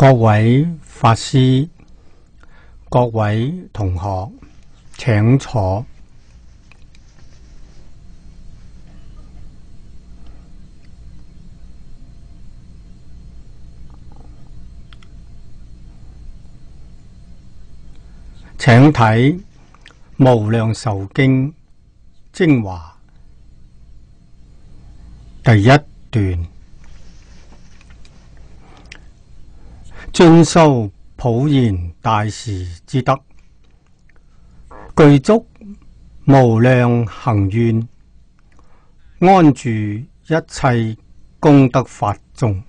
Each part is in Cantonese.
各位法師、各位同學，請坐。請睇《無量壽經》精華第一段。專修普賢大士之德，具足無量行願，安住一切功德法中。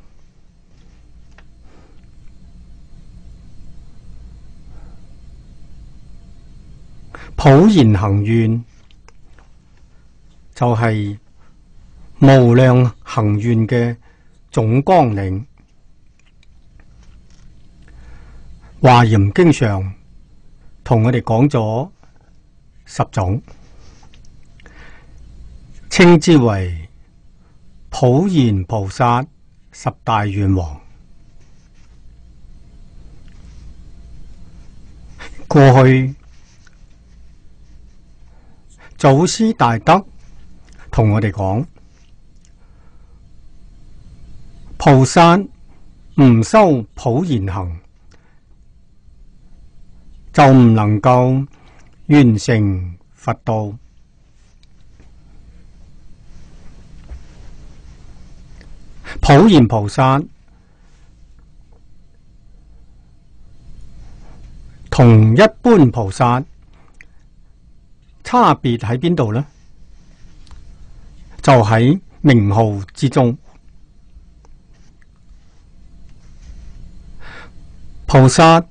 普賢行願就係無量行願嘅總綱領。華嚴經上同我哋講咗10種，稱之為普賢菩薩10大願王。過去祖師大德同我哋講，菩薩唔修普賢行，就唔能夠完成佛道。普賢菩薩同一般菩薩差別喺邊度呢？就喺名號之中。菩薩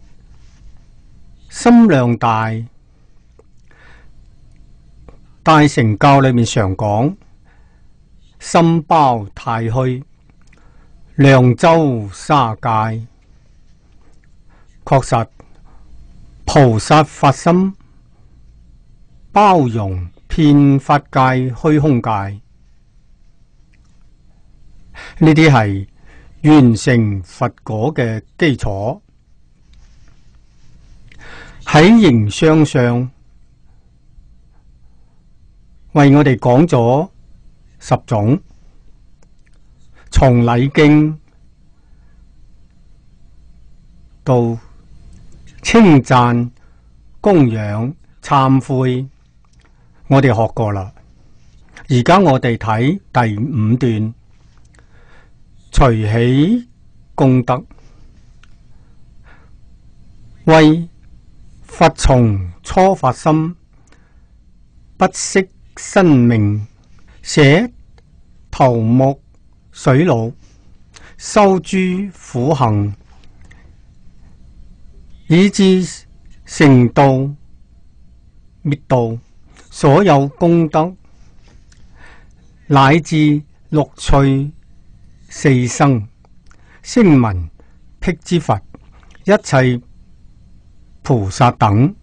心量大，大乘教裏面常講心包太虛，量周沙界。確實菩薩發心包容遍法界虛空界，呢啲係完成佛果嘅基礎。喺形相上為我哋講咗10種，從禮敬到稱讚、供養、懺悔，我哋學過啦。而家我哋睇第5段，隨喜功德，為佛從初發心，不惜生命，捨頭目水乳，修諸苦行，以至成道滅道，所有功德，乃至六趣四生聲聞辟支佛，一切菩薩等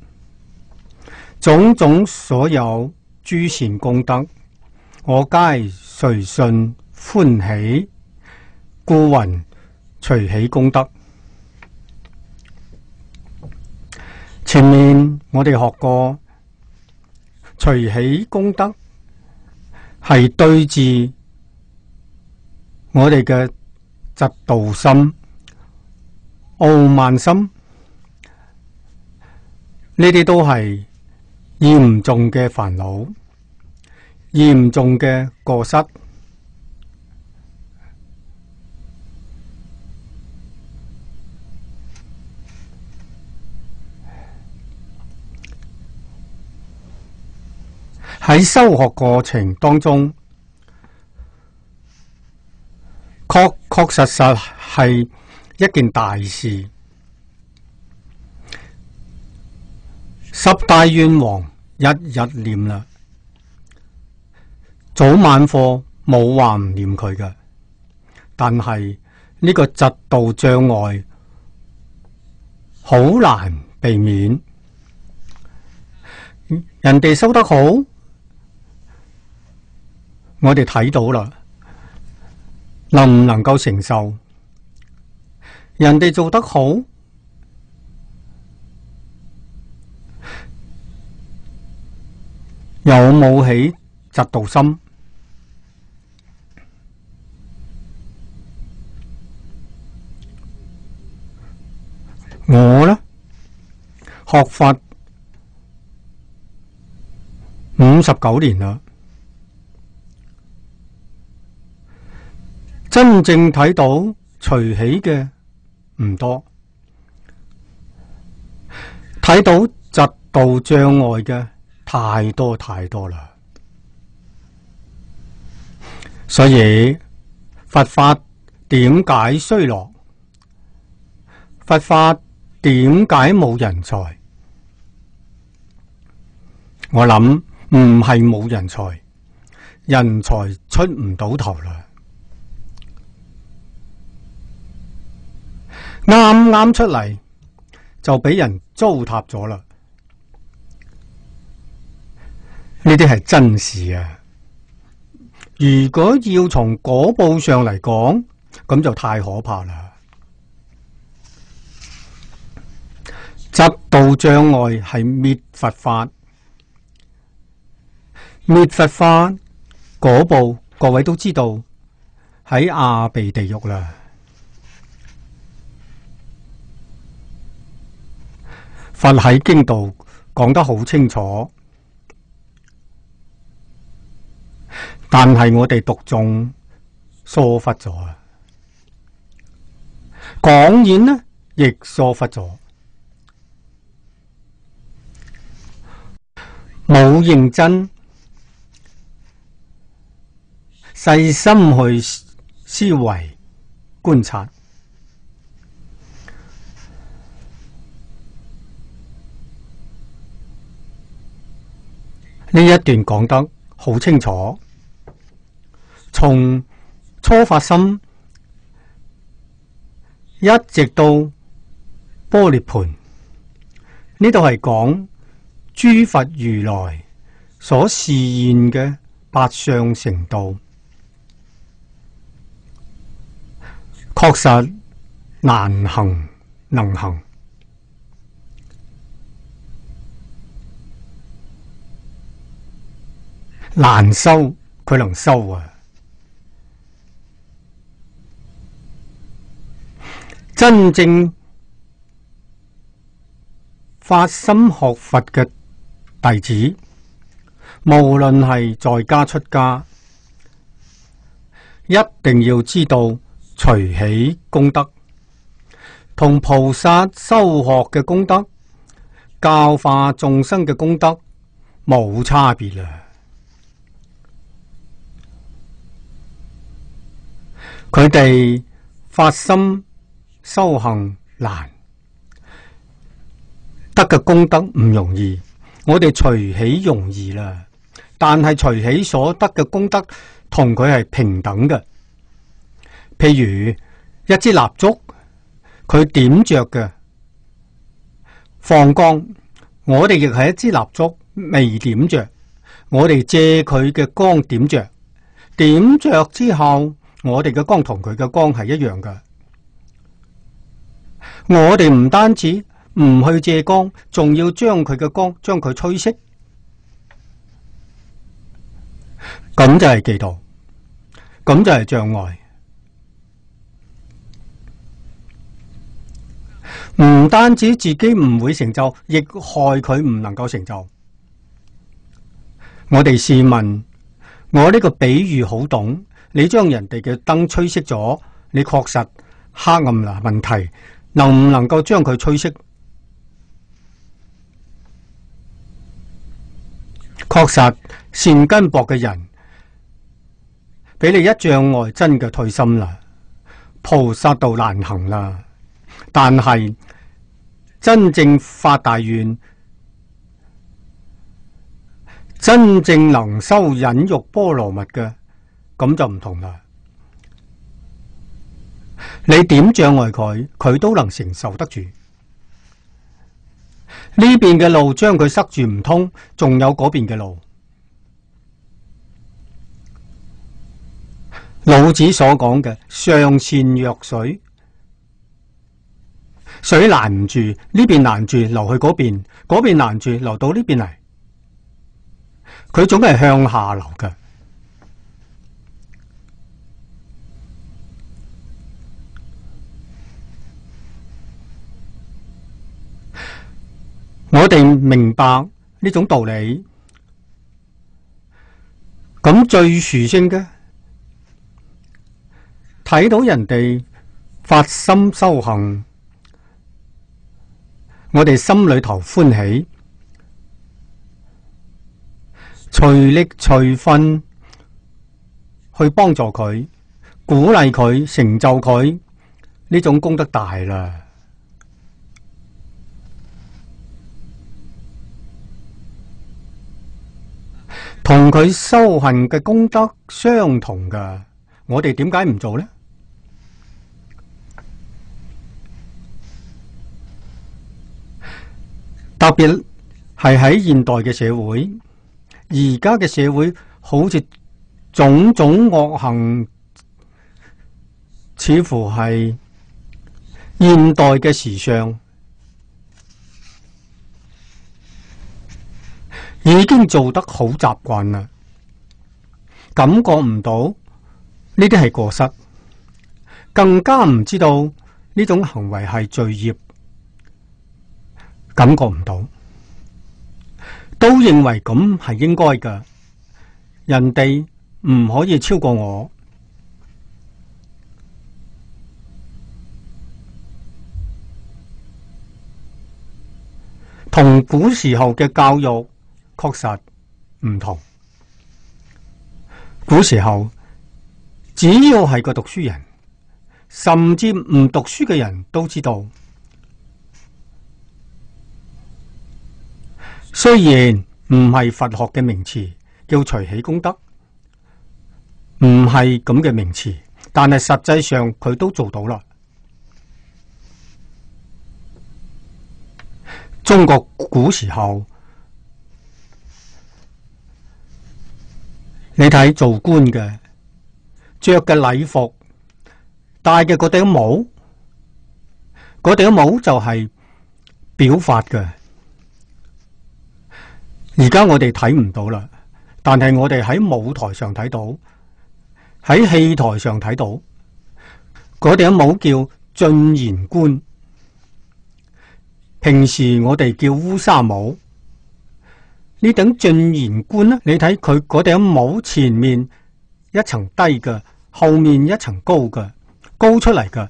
種種所有諸善功德，我皆隨順歡喜，故云隨喜功德。前面我哋學過，隨喜功德係對治我哋嘅嫉妒心、傲慢心，呢啲都係嚴重嘅煩惱、嚴重嘅過失。喺修學過程當中，確實係一件大事。10大願王日日念啦，早晚課冇話唔念佢嘅，但係呢個嫉妒障礙好難避免。人哋修得好，我哋睇到啦，能唔能夠承受？人哋做得好，有冇起嫉妒心？我呢，學佛59年啦，真正睇到隨喜嘅唔多，睇到嫉妒障礙嘅太多太多啦。所以佛法點解衰落？佛法點解冇人才？我諗唔係冇人才，人才出唔到頭啦。啱啱出嚟就俾人糟蹋咗啦。呢啲係真事啊！如果要從果報上嚟講，咁就太可怕啦。嫉妒障礙係滅佛法，滅佛法果報，各位都知道喺阿鼻地獄啦。佛喺經度講得好清楚，但係我哋讀眾疏忽咗啊，講演呢亦疏忽咗。冇認真細心去思維觀察，呢一段講得好清楚，從初發心一直到般涅槃，呢度係講諸佛如來所示現嘅八相成道，確實難行能行，難修佢能修啊！真正發心學佛嘅弟子，無論係在家出家，一定要知道隨喜功德同菩薩修學嘅功德、教化眾生嘅功德冇差別啦。佢哋發心修行難，得嘅功德唔容易。我哋隨喜容易啦，但係隨喜所得嘅功德同佢係平等嘅。譬如一支蠟燭，佢點着嘅放光，我哋亦係一支蠟燭未點着，我哋借佢嘅光點着，點着之後，我哋嘅光同佢嘅光係一樣嘅。我哋唔單止唔去借光，仲要將佢嘅光將佢吹熄，咁就係嫉妒，咁就係障礙。唔單止自己唔會成就，亦害佢唔能夠成就。我哋試問，我呢個比喻好懂，你將人哋嘅燈吹熄咗，你確實黑暗啦問題，能唔能夠將佢吹熄？確實善根薄嘅人，俾你一障礙，真嘅退心啦，菩薩道難行啦。但係真正發大願，真正能修忍辱波羅蜜嘅，咁就唔同啦。你點障礙佢，佢都能承受得住。呢邊嘅路將佢塞住唔通，仲有嗰邊嘅路。老子所講嘅上善若水，水攔唔住，呢邊攔住流去嗰邊，嗰邊攔住流到呢邊嚟，佢總係向下流嘅。我哋明白呢種道理，咁最殊勝嘅，睇到人哋發心修行，我哋心裏頭歡喜，隨力隨分去幫助佢，鼓勵佢，成就佢，呢種功德大啦。同佢修行嘅功德相同㗎，我哋點解唔做呢？特別係喺現代嘅社會，而家嘅社會好似種種惡行，似乎係現代嘅時尚，已經做得好習慣啦，感覺唔到呢啲係過失，更加唔知道呢種行為係罪業，感覺唔到，都認為咁係應該㗎，人哋唔可以超過我。同古時候嘅教育確實唔同。古時候只要係個讀書人，甚至唔讀書嘅人都知道，雖然唔係佛學嘅名詞，叫隨喜功德，唔係咁嘅名詞，但係實際上佢都做到啦。中國古時候，你睇做官嘅着嘅禮服，戴嘅嗰頂帽，嗰頂帽就係表法嘅。而家我哋睇唔到啦，但係我哋喺舞台上睇到，喺戲台上睇到，嗰頂帽叫進言冠。平時我哋叫烏紗帽，呢頂進言冠呢，你睇佢嗰頂帽前面一層低嘅，後面一層高嘅，高出嚟嘅，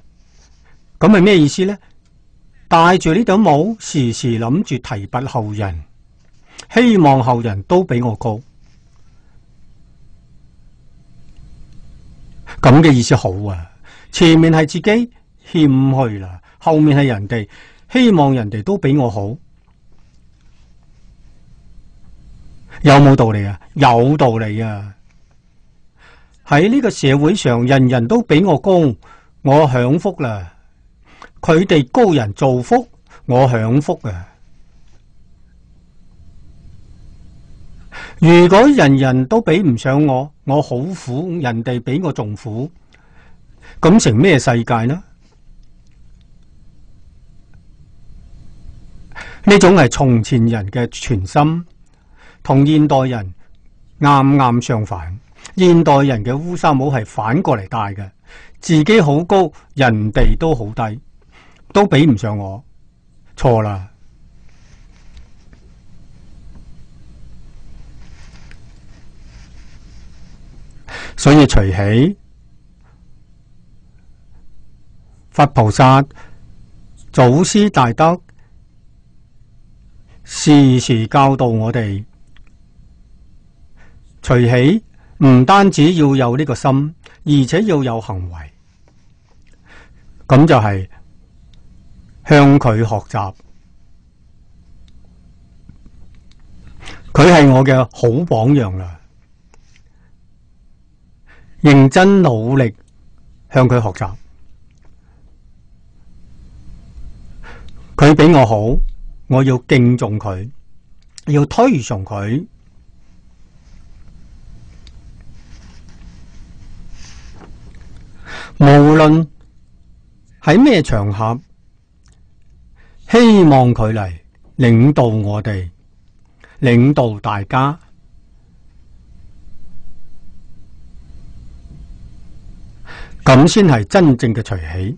咁係咩意思呢？戴住呢頂帽，時時諗住提拔後人，希望後人都比我高，咁嘅意思好啊！前面係自己謙虛啦，後面係人哋。希望人哋都比我好，有冇道理啊？有道理啊！喺呢個社會上，人人都比我高，我享福啦。佢哋高人造福，我享福啊！如果人人都比唔上我，我好苦，人哋比我仲苦，咁成咩世界呢？呢種係從前人嘅全心，同現代人啱啱相反。現代人嘅烏紗帽係反過嚟戴嘅，自己好高，人哋都好低，都比唔上我，錯啦。所以隨喜佛菩薩、祖師大德時時教導我哋，隨喜唔單止要有呢個心，而且要有行為，咁就係向佢學習。佢係我嘅好榜樣啦，認真努力向佢學習。佢比我好，我要敬重佢，要推崇佢。無論喺咩場合，希望佢嚟領導我哋，領導大家。咁先係真正嘅隨喜。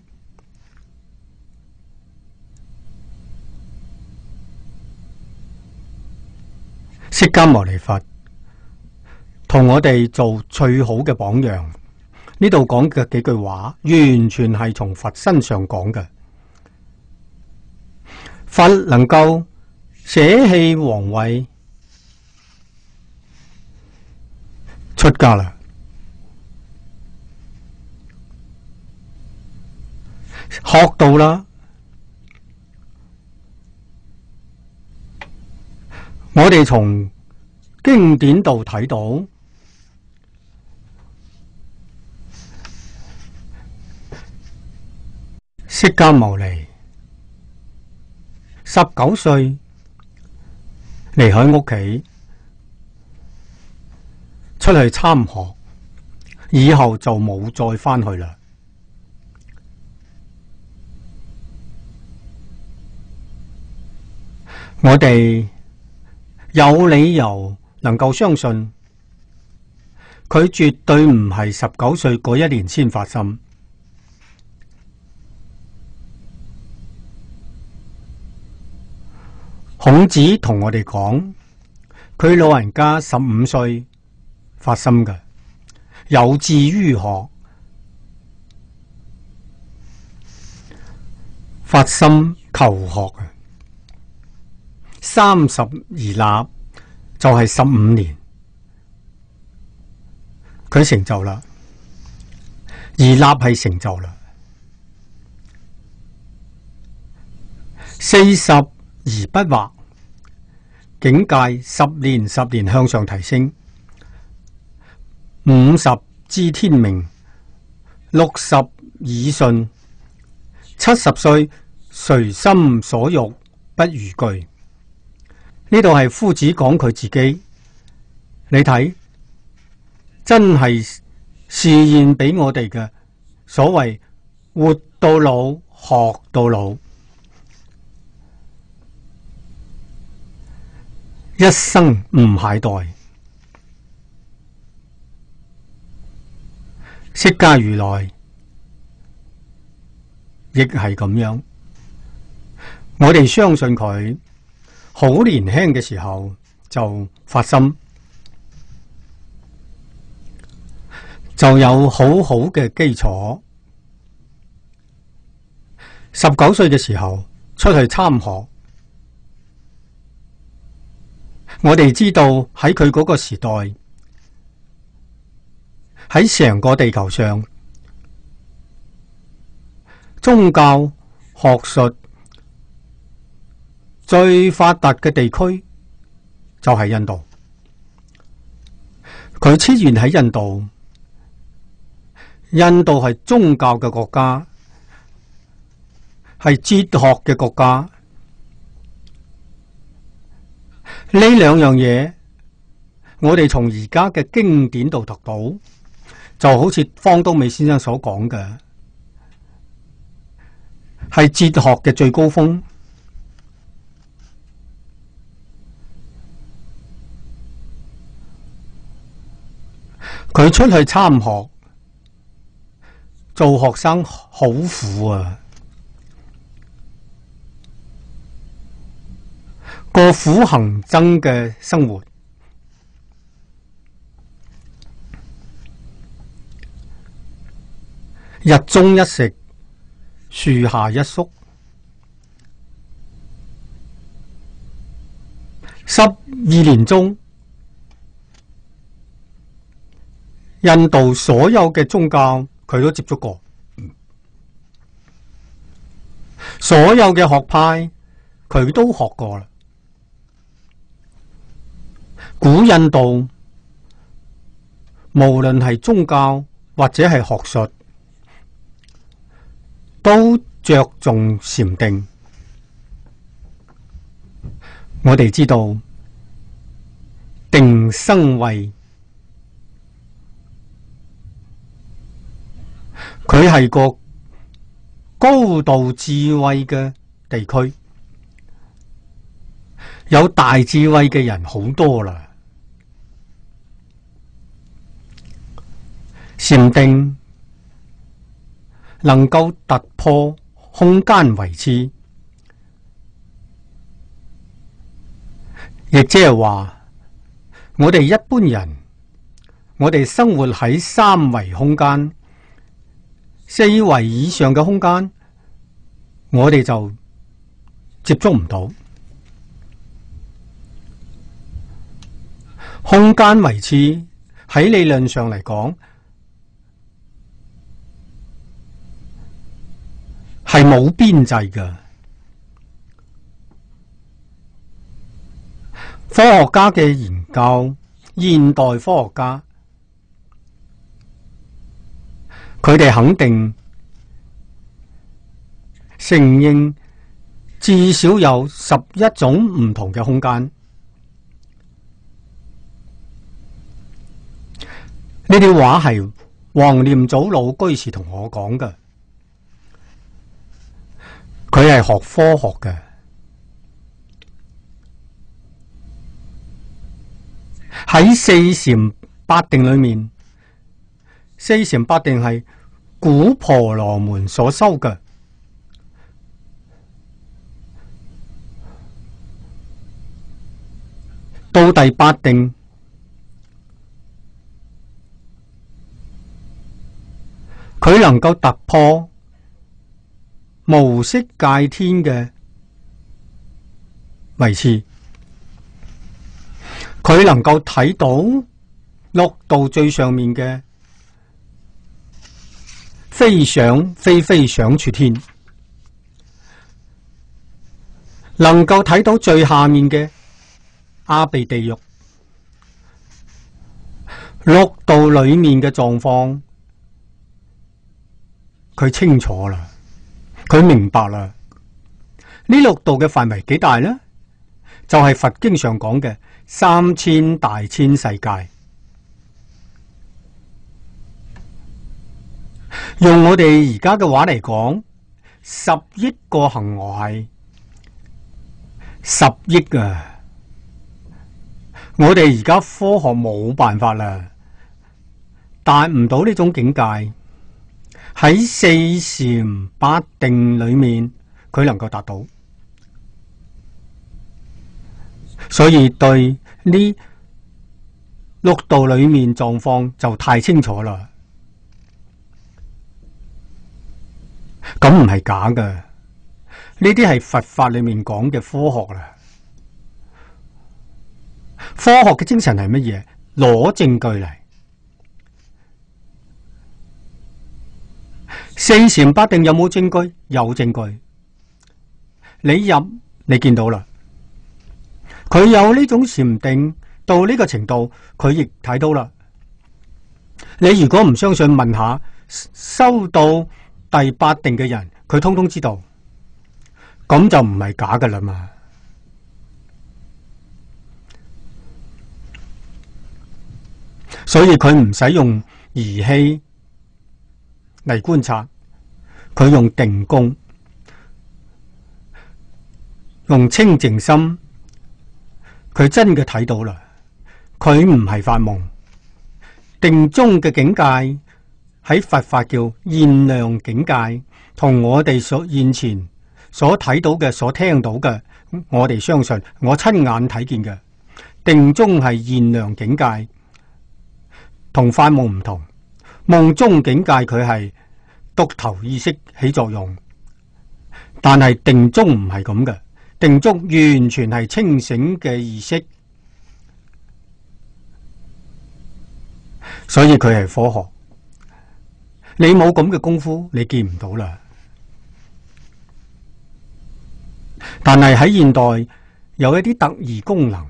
釋迦牟尼佛同我哋做最好嘅榜樣。呢度講嘅幾句話，完全係從佛身上講嘅。佛能夠捨棄皇位，出家啦。學到啦，我哋從經典度睇到，釋迦牟尼19歲離開屋企出去參學，以後就冇再返去啦。我哋有理由能夠相信，佢絕對唔係19歲嗰一年先發心。孔子同我哋講，佢老人家15歲發心嘅，有志於學，發心求學嘅。30而立就係15年，佢成就啦。而立係成就啦。40而不惑，境界10年10年向上提升。50知天命，60耳順，70歲隨心所欲不逾矩。呢度係夫子講佢自己，你睇真係示現俾我哋嘅所謂活到老學到老，一生唔懈怠。釋迦如來亦係咁樣，我哋相信佢好年輕嘅時候就發心，就有好好嘅基礎。19歲嘅時候出去參學，我哋知道喺佢嗰個時代，喺成個地球上，宗教學術最發達嘅地區就係印度。佢出現喺印度，印度係宗教嘅國家，係哲學嘅國家。呢兩樣嘢，我哋從而家嘅經典度讀到，就好似方東美先生所講嘅，係哲學嘅最高峰。佢出去參學，做學生好苦啊，過苦行僧嘅生活，日中一食，樹下一宿，12年中，印度所有嘅宗教佢都接觸過，所有嘅學派佢都學過啦。古印度無論係宗教或者係學術，都着重禪定。我哋知道定生慧，佢係個高度智慧嘅地區。有大智慧嘅人好多啦。禪定能夠突破空間維次，亦即係話，我哋一般人，我哋生活喺三維空間、四維以上嘅空間，我哋就接觸唔到。空間維次喺理論上嚟講係冇邊際嘅。科學家嘅研究，現代科學家，佢哋肯定承認至少有11種唔同嘅空間。呢啲話係黃念祖老居士同我講嘅，佢係學科學嘅。喺四禪八定裏面，四禪八定係古婆羅門所修嘅，到第八定，佢能夠突破無色界天嘅維次。佢能夠睇到六道最上面嘅非想非非想處天，能夠睇到最下面嘅阿鼻地獄，六道裏面嘅狀況，佢清楚啦，佢明白啦。呢六道嘅範圍幾大呢？就係佛經上講嘅3000大千世界。用我哋而家嘅話嚟講，10億個恒河系，10億啊！我哋而家科學冇辦法啦，達唔到呢種境界。喺四禪八定裏面，佢能夠達到。所以對呢六道裏面狀況就太清楚啦。咁唔係假嘅，呢啲係佛法裏面講嘅科學啦。科學嘅精神係乜嘢？攞證據嚟。四禪八定有冇證據？有證據。你入，你見到啦。佢有呢種禪定到呢個程度，佢亦睇到啦。你如果唔相信，問下修到第八定嘅人，佢通通知道，咁就唔係假噶啦嘛。所以佢唔使用儀器嚟觀察，佢用定功，用清淨心。佢真嘅睇到啦，佢唔係發夢。定中嘅境界喺佛法叫現量境界，同我哋所現前所睇到嘅、所聽到嘅，我哋相信，我親眼睇見嘅定中係現量境界，同發夢唔同。夢中境界佢係督頭意識起作用，但係定中唔係咁嘅。定中完全係清醒嘅意識，所以佢係科學。你冇咁嘅功夫，你見唔到啦。但係喺現代有一啲特異功能，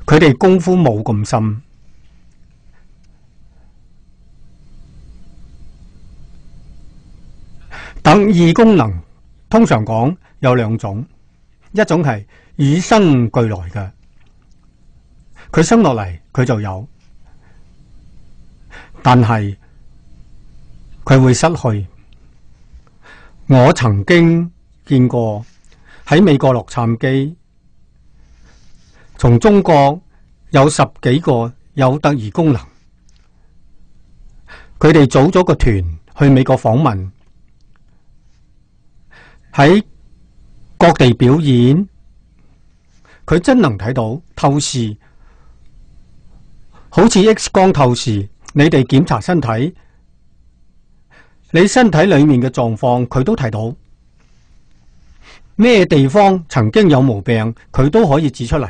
佢哋功夫冇咁深。特異功能通常講有兩種，一種係與生俱來嘅，佢生落嚟佢就有，但係佢會失去。我曾經見過喺美國洛杉磯，從中國有10幾個有特異功能，佢哋組咗個團去美國訪問，喺各地表演。佢真能睇到透視，好似 X 光透視。你哋檢查身體，你身體裏面嘅狀況，佢都睇到。咩地方曾經有毛病，佢都可以指出嚟。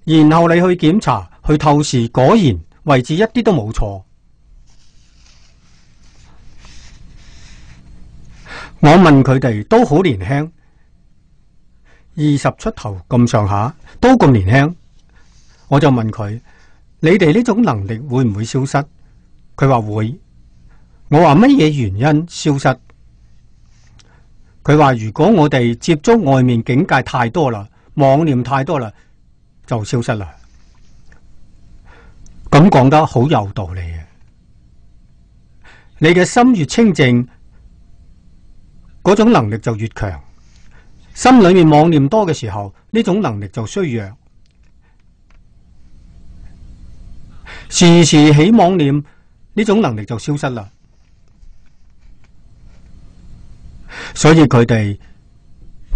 然後你去檢查，去透視，果然位置一啲都冇錯。我問佢哋都好年輕，20出頭咁上下，都咁年輕。我就問佢：你哋呢種能力會唔會消失？佢話會。我話乜嘢原因消失？佢話如果我哋接觸外面境界太多啦，妄念太多啦，就消失啦。咁講得好有道理嘅。你嘅心越清淨，嗰種能力就越強。心裏面妄念多嘅時候，呢種能力就衰弱。時時起妄念，呢種能力就消失啦。所以佢哋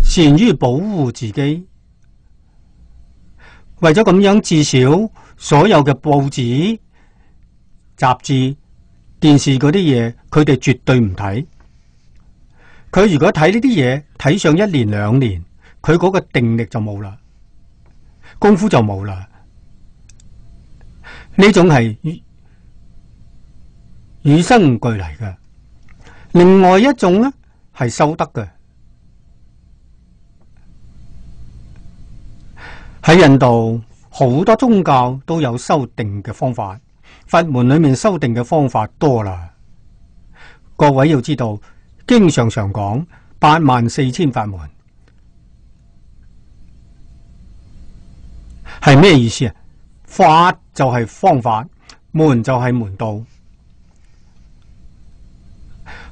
善於保護自己，為咗咁樣，至少所有嘅報紙、雜誌、電視嗰啲嘢，佢哋絕對唔睇。佢如果睇呢啲嘢，睇上1年2年，佢嗰個定力就冇啦，功夫就冇啦。呢種係與生俱嚟嘅。另外一種呢，係修得嘅。喺印度好多宗教都有修定嘅方法，佛門裏面修定嘅方法多啦。各位要知道，經常講84000法門係咩意思啊？法就係方法，門就係門道。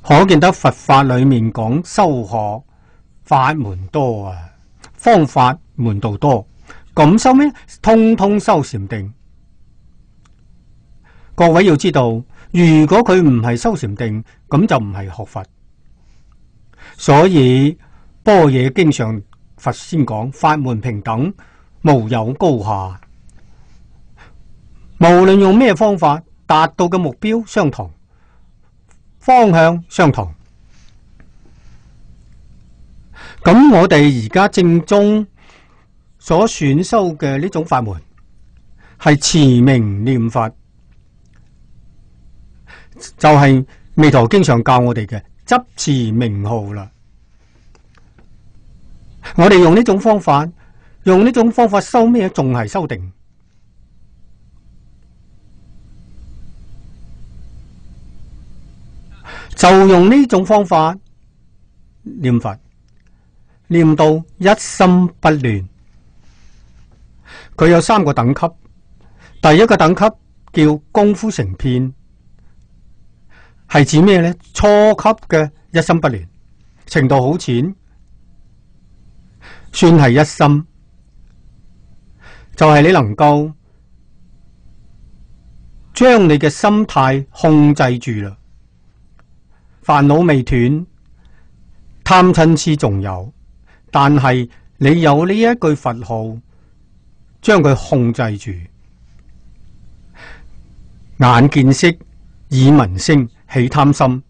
可見得佛法裏面講修學法門多啊，方法門道多。咁修咩？通通修禪定。各位要知道，如果佢唔係修禪定，咁就唔係學佛。所以般若經上佛先講法門平等，無有高下。無論用咩方法，達到嘅目標相同，方向相同。咁我哋而家正宗所選修嘅呢種法門，係持名念佛，就係彌陀經上教我哋嘅執持名號啦。我哋用呢種方法，修咩？仲係修定。就用呢種方法念佛，念到一心不亂。佢有3個等級，第一個等級叫功夫成片，係指咩呢？初級嘅一心不亂，程度好淺，算係一心，就係你能夠將你嘅心態控制住啦。煩惱未斷，貪嗔癡仲有，但係你有呢一句佛號，將佢控制住。眼見色，耳聞聲，起貪心，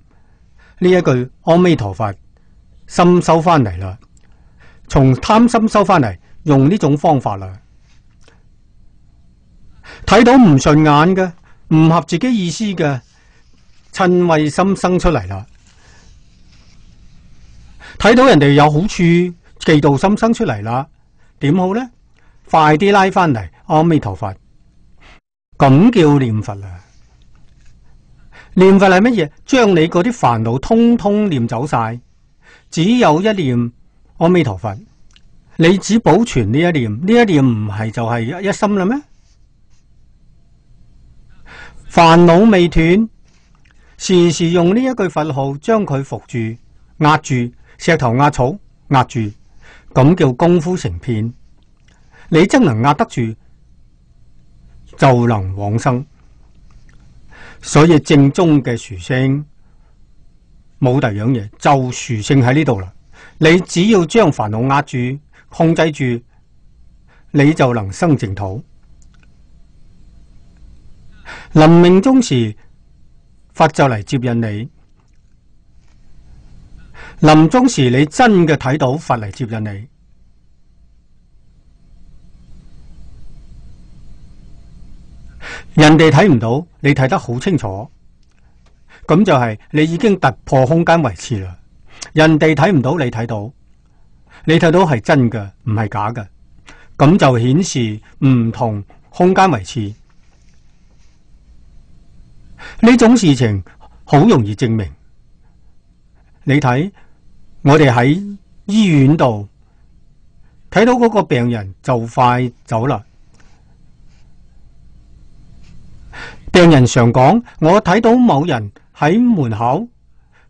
呢一句阿彌陀佛，心收翻嚟啦。從貪心收翻嚟，用呢種方法啦。睇到唔順眼嘅，唔合自己意思嘅，嗔恚心生出嚟啦。睇到人哋有好處，嫉妒心生出嚟啦。點好呢？快啲拉翻嚟，阿彌陀佛，咁叫念佛啦。念佛係乜嘢？將你嗰啲煩惱通通念走晒，只有一念阿彌陀佛。你只保存呢一念，呢一念唔係就係一心啦咩？煩惱未斷，時時用呢一句佛號將佢伏住、壓住，石頭壓草，壓住，咁叫功夫成片。你真能壓得住，就能往生。所以正宗嘅殊勝冇第二樣嘢，就殊勝喺呢度啦。你只要將煩惱壓住、控制住，你就能生淨土。臨命終時，佛就嚟接引你。臨終時，你真嘅睇到佛嚟接引你。人哋睇唔到，你睇得好清楚，咁就係你已經突破空間維持啦。人哋睇唔到，你睇到，你睇到係真嘅，唔係假嘅，咁就顯示唔同空間維持。呢種事情好容易證明。你睇，我哋喺醫院度睇到嗰個病人就快走啦。病人常講，我睇到某人喺門口，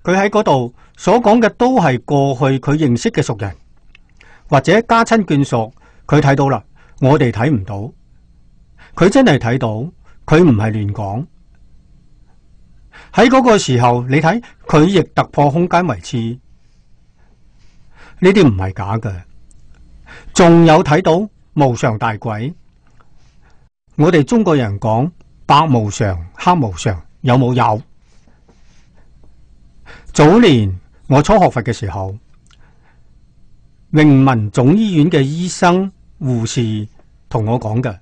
佢喺嗰度所講嘅都係過去佢認識嘅熟人，或者家親眷屬，佢睇到啦，我哋睇唔到。佢真係睇到，佢唔係亂講。喺嗰個時候，你睇佢亦突破空間維持，呢啲唔係假嘅。仲有睇到無常大鬼，我哋中國人講白無常、黑無常，有冇？有。早年我初學佛嘅時候，榮民總醫院嘅醫生、護士同我講嘅。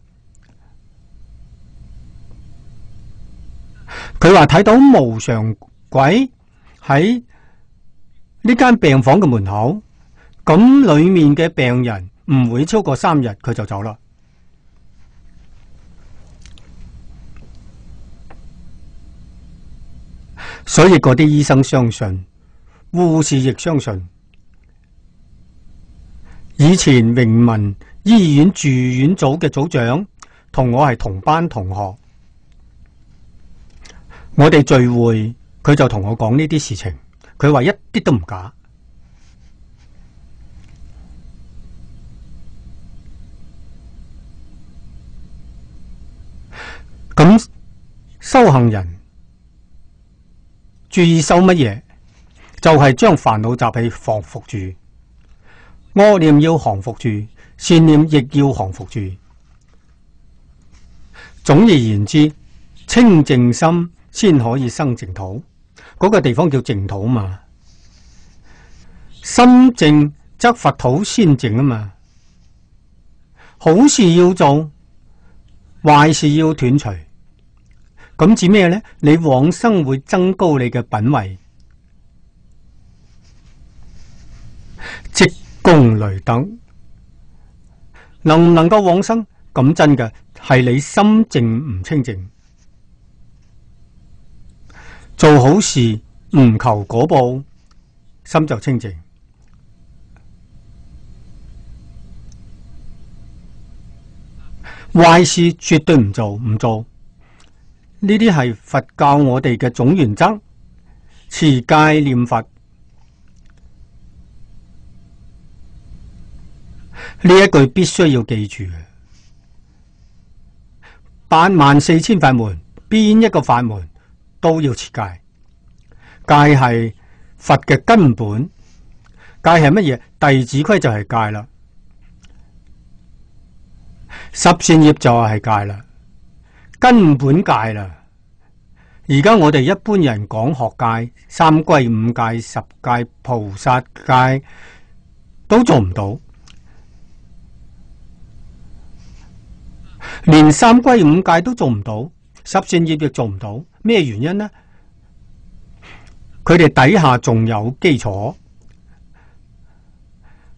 佢話睇到無常鬼喺呢間病房嘅門口，咁裏面嘅病人唔會超過3日，佢就走啦。所以嗰啲醫生相信，護士亦相信。以前榮民醫院住院組嘅組長同我係同班同學。我哋聚會，佢就同我講呢啲事情，佢話一啲都唔假。咁修行人注意修乜嘢？就係將煩惱習氣降伏住，惡念要降伏住，善念亦要降伏住。總而言之，清淨心先可以生淨土，嗰個地方叫淨土嘛。心淨則佛土先淨啊嘛。好事要做，壞事要斷除。咁指咩呢？你往生會增高你嘅品位，積功累德。能唔能夠往生？咁真嘅係你心淨唔清淨。做好事唔求果報，心就清淨。壞事絕對唔做，唔做。呢啲係佛教我哋嘅總原則，持戒念佛。呢一句必須要記住嘅。84000法門，邊一個法門都要持戒。戒係佛嘅根本。戒係乜嘢？弟子規就係戒啦。十善業就係戒啦，根本戒啦。而家我哋一般人講學戒、三歸五戒、十戒、菩薩戒都做唔到，連三歸五戒都做唔到，十善業亦做唔到。咩原因呢？佢哋底下仲有基礎。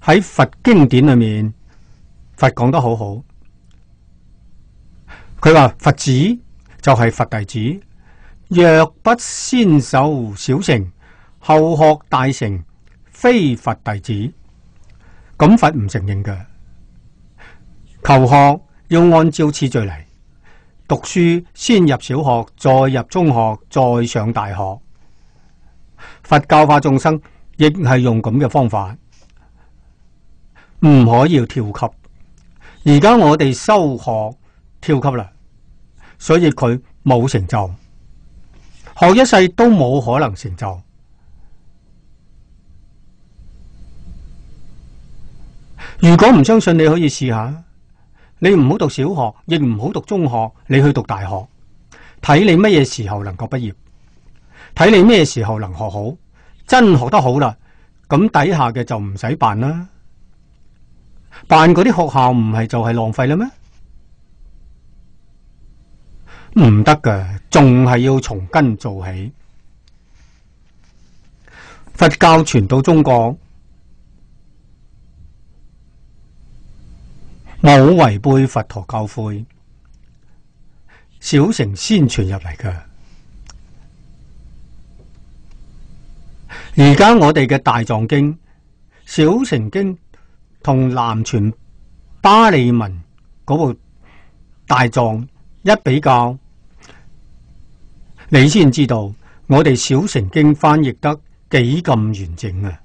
喺佛經典裏面，佛講得好好。佢話佛子就係佛弟子，若不先修小乘，後學大乘，非佛弟子。咁佛唔承認嘅。求學要按照次序嚟，讀書先入小學，再入中學，再上大學。佛教化眾生亦係用咁嘅方法。唔可以跳級。而家我哋修學跳級啦，所以佢冇成就，學一世都冇可能成就。如果唔相信，你可以試下，你唔好讀小學，亦唔好讀中學，你去讀大學，睇你乜嘢時候能夠畢業，睇你咩時候能學好。真學得好啦，咁底下嘅就唔使辦啦。辦嗰啲學校唔係就係浪費啦咩？唔得㗎，仲係要從根做起。佛教傳到中國，冇違背佛陀教誨，小乘先傳入嚟㗎。而家我哋嘅大藏經、小乘經同南傳巴利文嗰部大藏一比較，你先知道我哋小乘經翻譯得幾咁完整啊！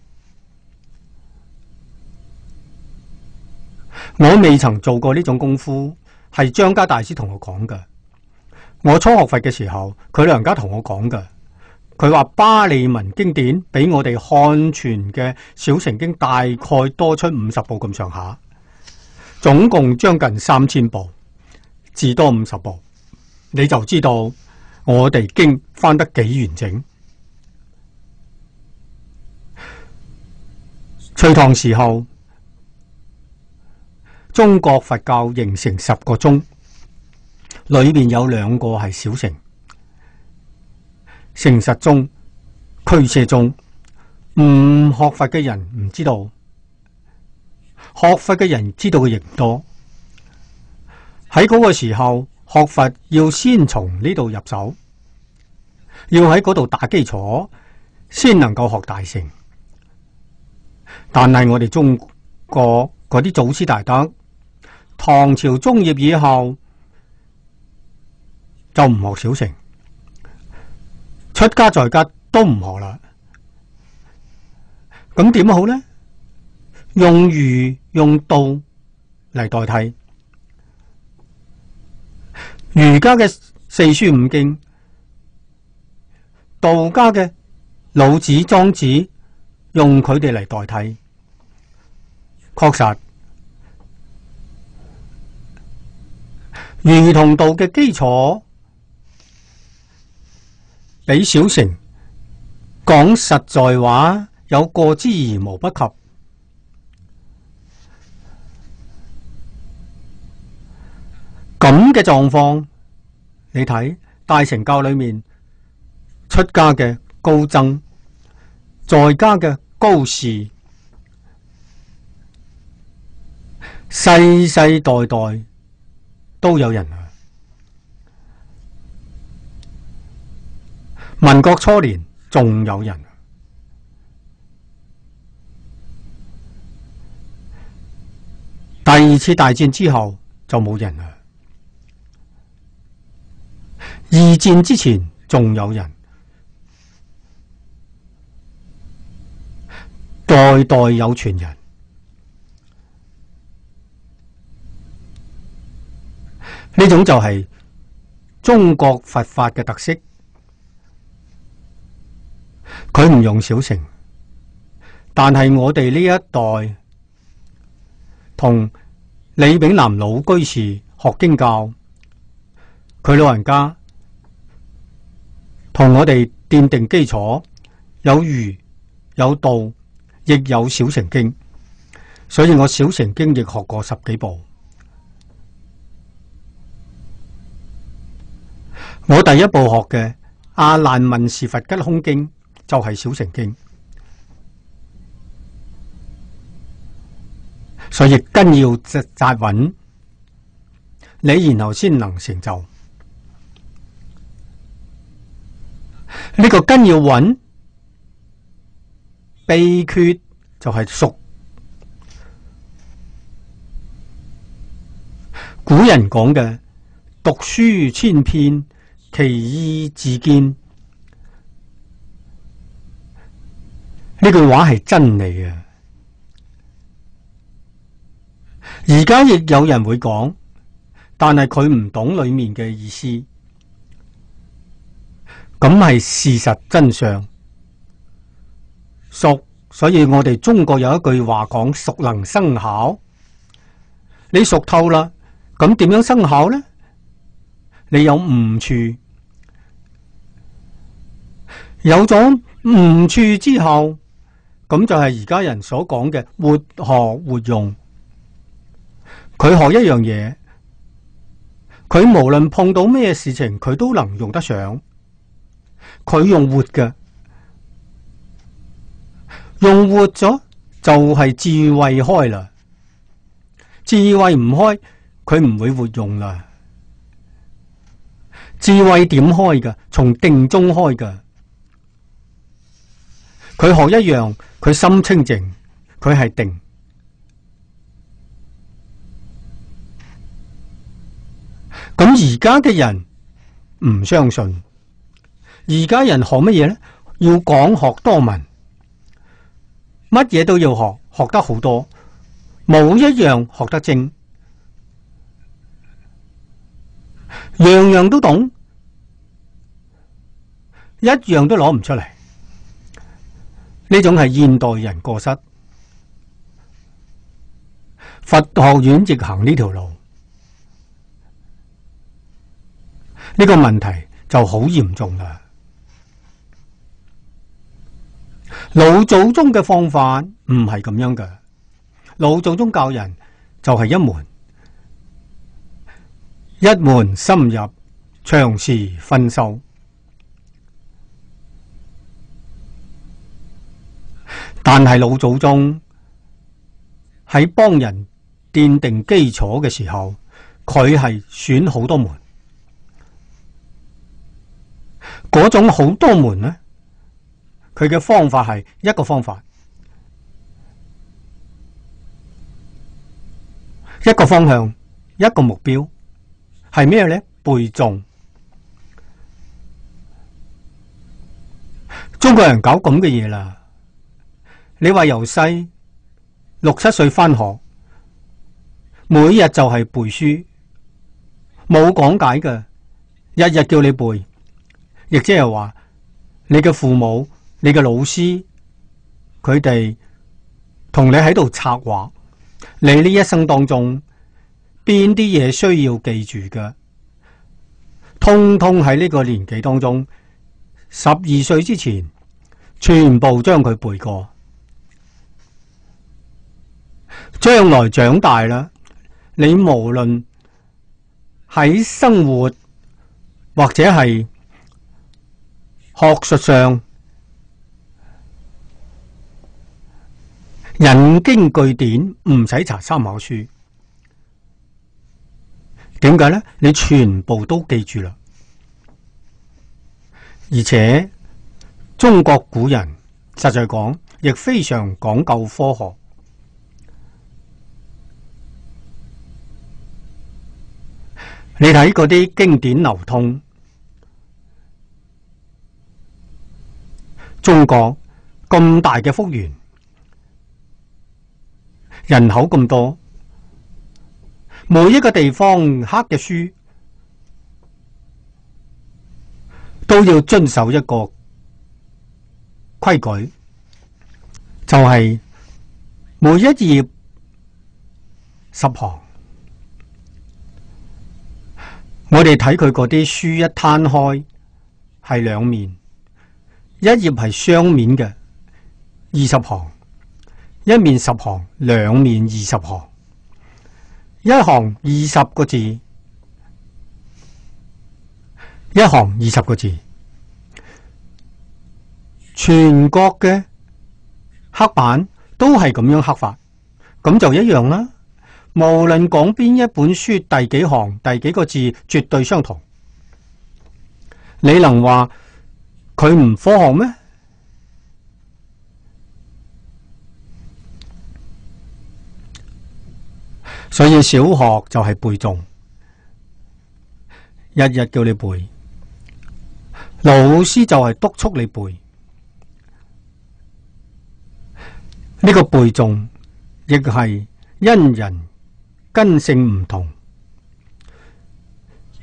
我未曾做過呢種功夫，係張家大師同我講㗎。我初學佛嘅時候，佢老人家同我講㗎。佢話巴利文經典比我哋漢傳嘅小乘經大概多出50部咁上下，總共將近3000部，至多50部，你就知道我哋經翻得幾完整。隋唐時候，中國佛教形成10個宗，裏面有2個係小乘。成實宗、俱舍宗，唔學佛嘅人唔知道，學佛嘅人知道嘅亦唔多。喺嗰個時候，學佛要先從呢度入手，要喺嗰度打基礎，先能夠學大乘。但係我哋中國嗰啲祖師大德，唐朝中葉以後就唔學小乘。出家在家都唔學啦，咁點好呢？用儒用道嚟代替儒家嘅四書五經，道家嘅老子莊子，用佢哋嚟代替，確實儒同道嘅基礎比小乘講實在話有過之而無不及。咁嘅狀況，你睇大乘教裏面出家嘅高僧，在家嘅高士，世世代代都有人。民國初年仲有人，第2次大戰之後就冇人啦。2戰之前仲有人，代代有傳人。呢種就係中國佛法嘅特色。佢唔用小乘，但係我哋呢一代同李炳南老居士學經教，佢老人家同我哋奠定基礎，有儒有道，亦有小乘經，所以我小乘經亦學過10幾部。我第一部學嘅阿難問事佛吉空經就係小乘經，所以根要紮穩，你然後先能成就。呢個根要穩，秘訣就係熟。古人講嘅讀書千遍，其義自見。呢句話係真理啊！而家亦有人會講，但係佢唔懂裏面嘅意思，咁係事實真相。熟，所以我哋中國有一句話講，熟能生巧。你熟透啦，咁點樣生巧呢？你有誤處，有咗誤處之後，咁就係而家人所講嘅活學活用。佢學一樣嘢，佢無論碰到咩事情，佢都能用得上。佢用活嘅，用活咗就係智慧開啦。智慧唔開，佢唔會活用啦。智慧點開㗎？從定中開㗎。佢學一樣，佢心清靜，佢係定。咁而家嘅人唔相信，而家人學乜嘢呢？要講學多聞，乜嘢都要學，學得好多，冇一樣學得精，樣樣都懂，一樣都攞唔出嚟。呢種係現代人過失。佛學院亦行呢條路，呢個問題就好嚴重啦。老祖宗嘅方法唔係咁樣嘅，老祖宗教人就係一門深入，長時熏修。但係老祖宗喺幫人奠定基礎嘅時候，佢係選好多門，嗰種好多門呢，佢嘅方法係一個方法，一個方向，一個目標，係咩呢？背誦。中國人搞咁嘅嘢啦。你話由細6、7歲返學，每日就係背書，冇講解嘅，日日叫你背，亦即係話你嘅父母、你嘅老師，佢哋同你喺度策劃，你呢一生當中邊啲嘢需要記住嘅，通通喺呢個年紀當中，12歲之前全部將佢背過。將來長大啦，你無論喺生活或者係學術上引經據典，唔使查參考書。點解呢？你全部都記住啦。而且中國古人實在講，亦非常講究科學。你睇嗰啲經典流通，中國咁大嘅幅員，人口咁多，每一個地方刻嘅書都要遵守一個規矩，就係每一頁10行。我哋睇佢嗰啲書一攤開係兩面，一頁係雙面嘅20行，一面10行，兩面20行，一行20個字，一行20個字。全國嘅刻板都係咁樣刻法，咁就一樣啦。無論講邊一本書第幾行第幾個字，絕對相同。你能話佢唔科學咩？所以小學就係背誦，日日叫你背，老師就係督促你背。呢個背誦亦係因人根性唔同，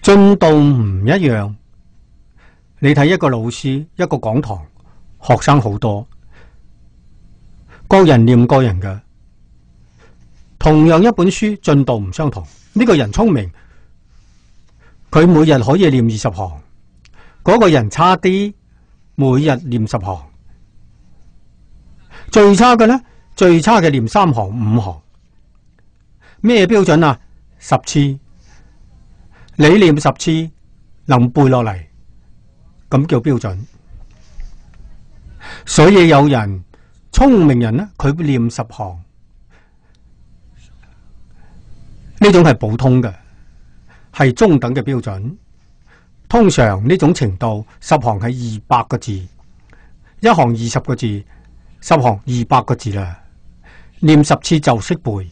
進度唔一樣。你睇一個老師，一個講堂，學生好多，各人念各人嘅。同樣一本書，進度唔相同。呢個人聰明，佢每日可以念20行；嗰個人差啲，每日念10行。最差嘅呢？最差嘅念3行、5行。咩標準啊？10次，你念10次能背落嚟，咁叫標準。所以有人聰明人呢，佢念10行，呢種係普通嘅，係中等嘅標準。通常呢種程度，10行係200個字，一行20個字，10行200個字啦，念10次就識背。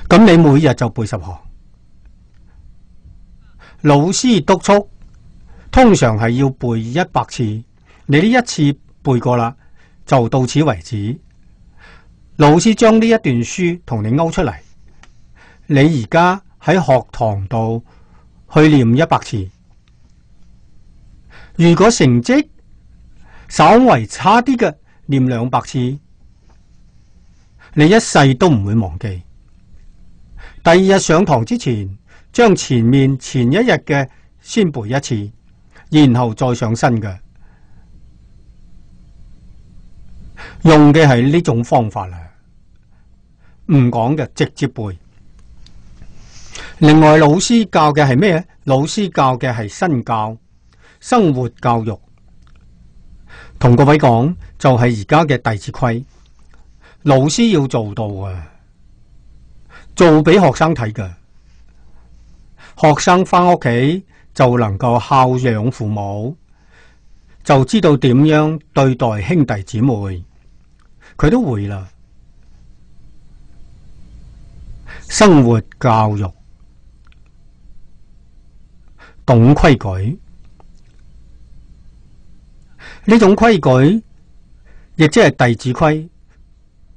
咁你每日就背10行。老師督促通常係要背100次，你呢一次背過啦，就到此為止。老師將呢一段書同你勾出嚟，你而家喺學堂度去念100次。如果成績稍為差啲嘅，念200次，你一世都唔會忘記。第二日上堂之前，將前一日嘅先背一次，然後再上新嘅。用嘅係呢種方法啦，唔講嘅直接背。另外，老師教嘅係咩？老師教嘅係身教、生活教育。同各位講，就係而家嘅《弟子規》，老師要做到啊！做俾學生睇嘅，學生返屋企就能夠孝養父母，就知道點樣對待兄弟姊妹，佢都會啦。生活教育，懂規矩，呢種規矩亦即係《弟子規》，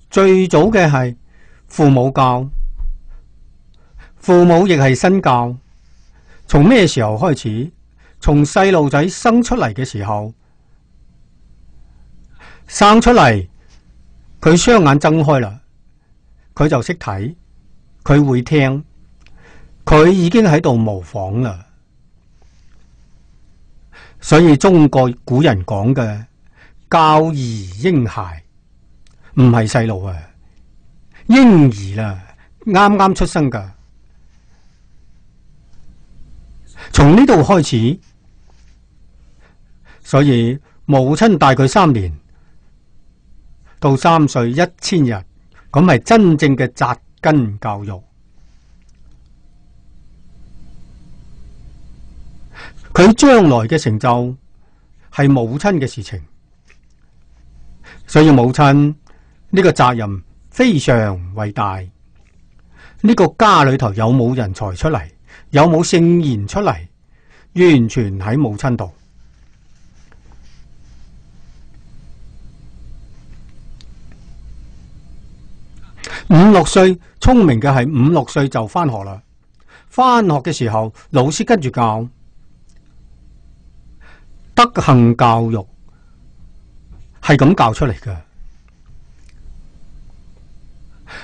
最早嘅係父母教。父母亦係身教，從咩時候開始？從細路仔生出嚟嘅時候，生出嚟佢雙眼睜開啦，佢就識睇，佢會聽，佢已經喺度模仿啦。所以中國古人講嘅教兒嬰孩，唔係細路啊，嬰兒啦，啱啱出生噶。從呢度開始，所以母親帶佢3年，到3歲1000日，咁係真正嘅扎根教育。佢將來嘅成就係母親嘅事情，所以母親呢個責任非常偉大。呢個家裏頭有冇人才出嚟？有冇聖賢出嚟？完全喺母親度。5、6歲聰明嘅係5、6歲就返學啦。返學嘅時候，老師跟住教，德行教育係咁教出嚟嘅。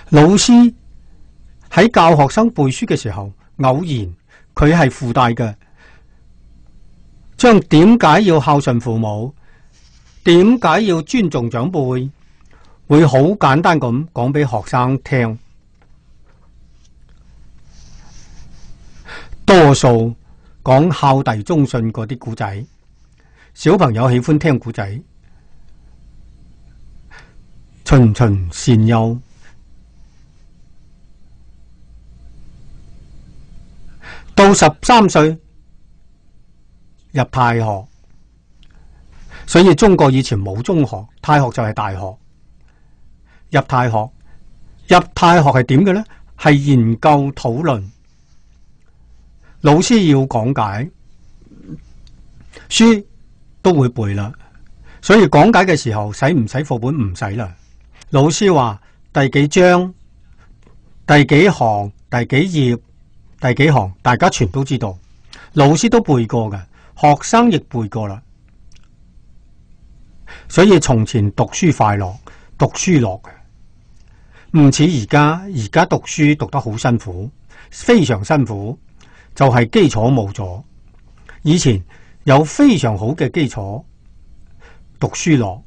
老師喺教學生背書嘅時候，偶然佢係附帶嘅，將點解要孝順父母，點解要尊重長輩，會好簡單咁講俾學生聽。多數講孝弟忠信嗰啲古仔，小朋友喜歡聽古仔，循循善誘。到13歲入太學，所以中國以前冇中學，太學就係大學。入太學係點嘅呢？係研究討論，老師要講解，書都會背啦。所以講解嘅時候，使唔使課本？唔使啦。老師話第幾章第幾行、第幾頁、第幾行，大家全都知道，老師都背過嘅，學生亦背過啦。所以從前讀書快樂，讀書樂嘅，唔似而家。而家讀書讀得好辛苦，非常辛苦，就係基礎冇咗。以前有非常好嘅基礎，讀書樂，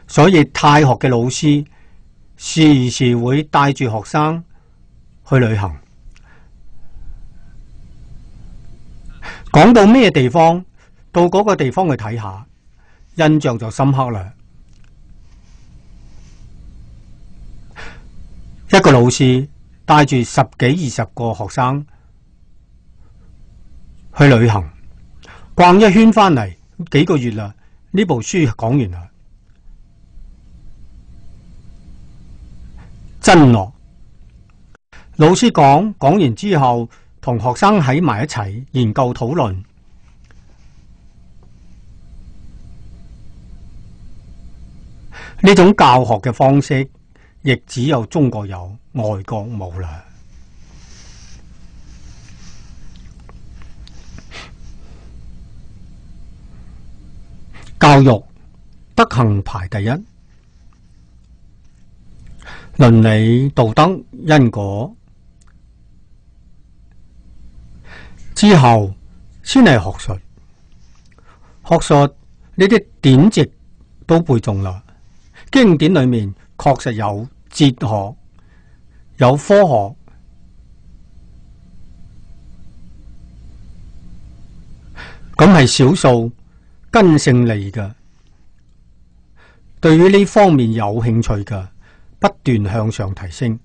所以太學嘅老師時時會帶住學生去旅行。講到咩地方，到嗰個地方去睇下，印象就深刻啦。一個老師帶住10幾20個學生去旅行，逛一圈返嚟，幾個月啦，呢部書講完啦，真樂。老師講完之後，同學生喺埋一齊研究討論。呢種教學嘅方式，亦只有中國有，外國冇啦。教育德行排第一，倫理道德因果之後，先係學術。學術呢啲典籍都背誦啦。經典裏面確實有哲學，有科學，咁係少數根性利嘅，對於呢方面有興趣嘅，不斷向上提升。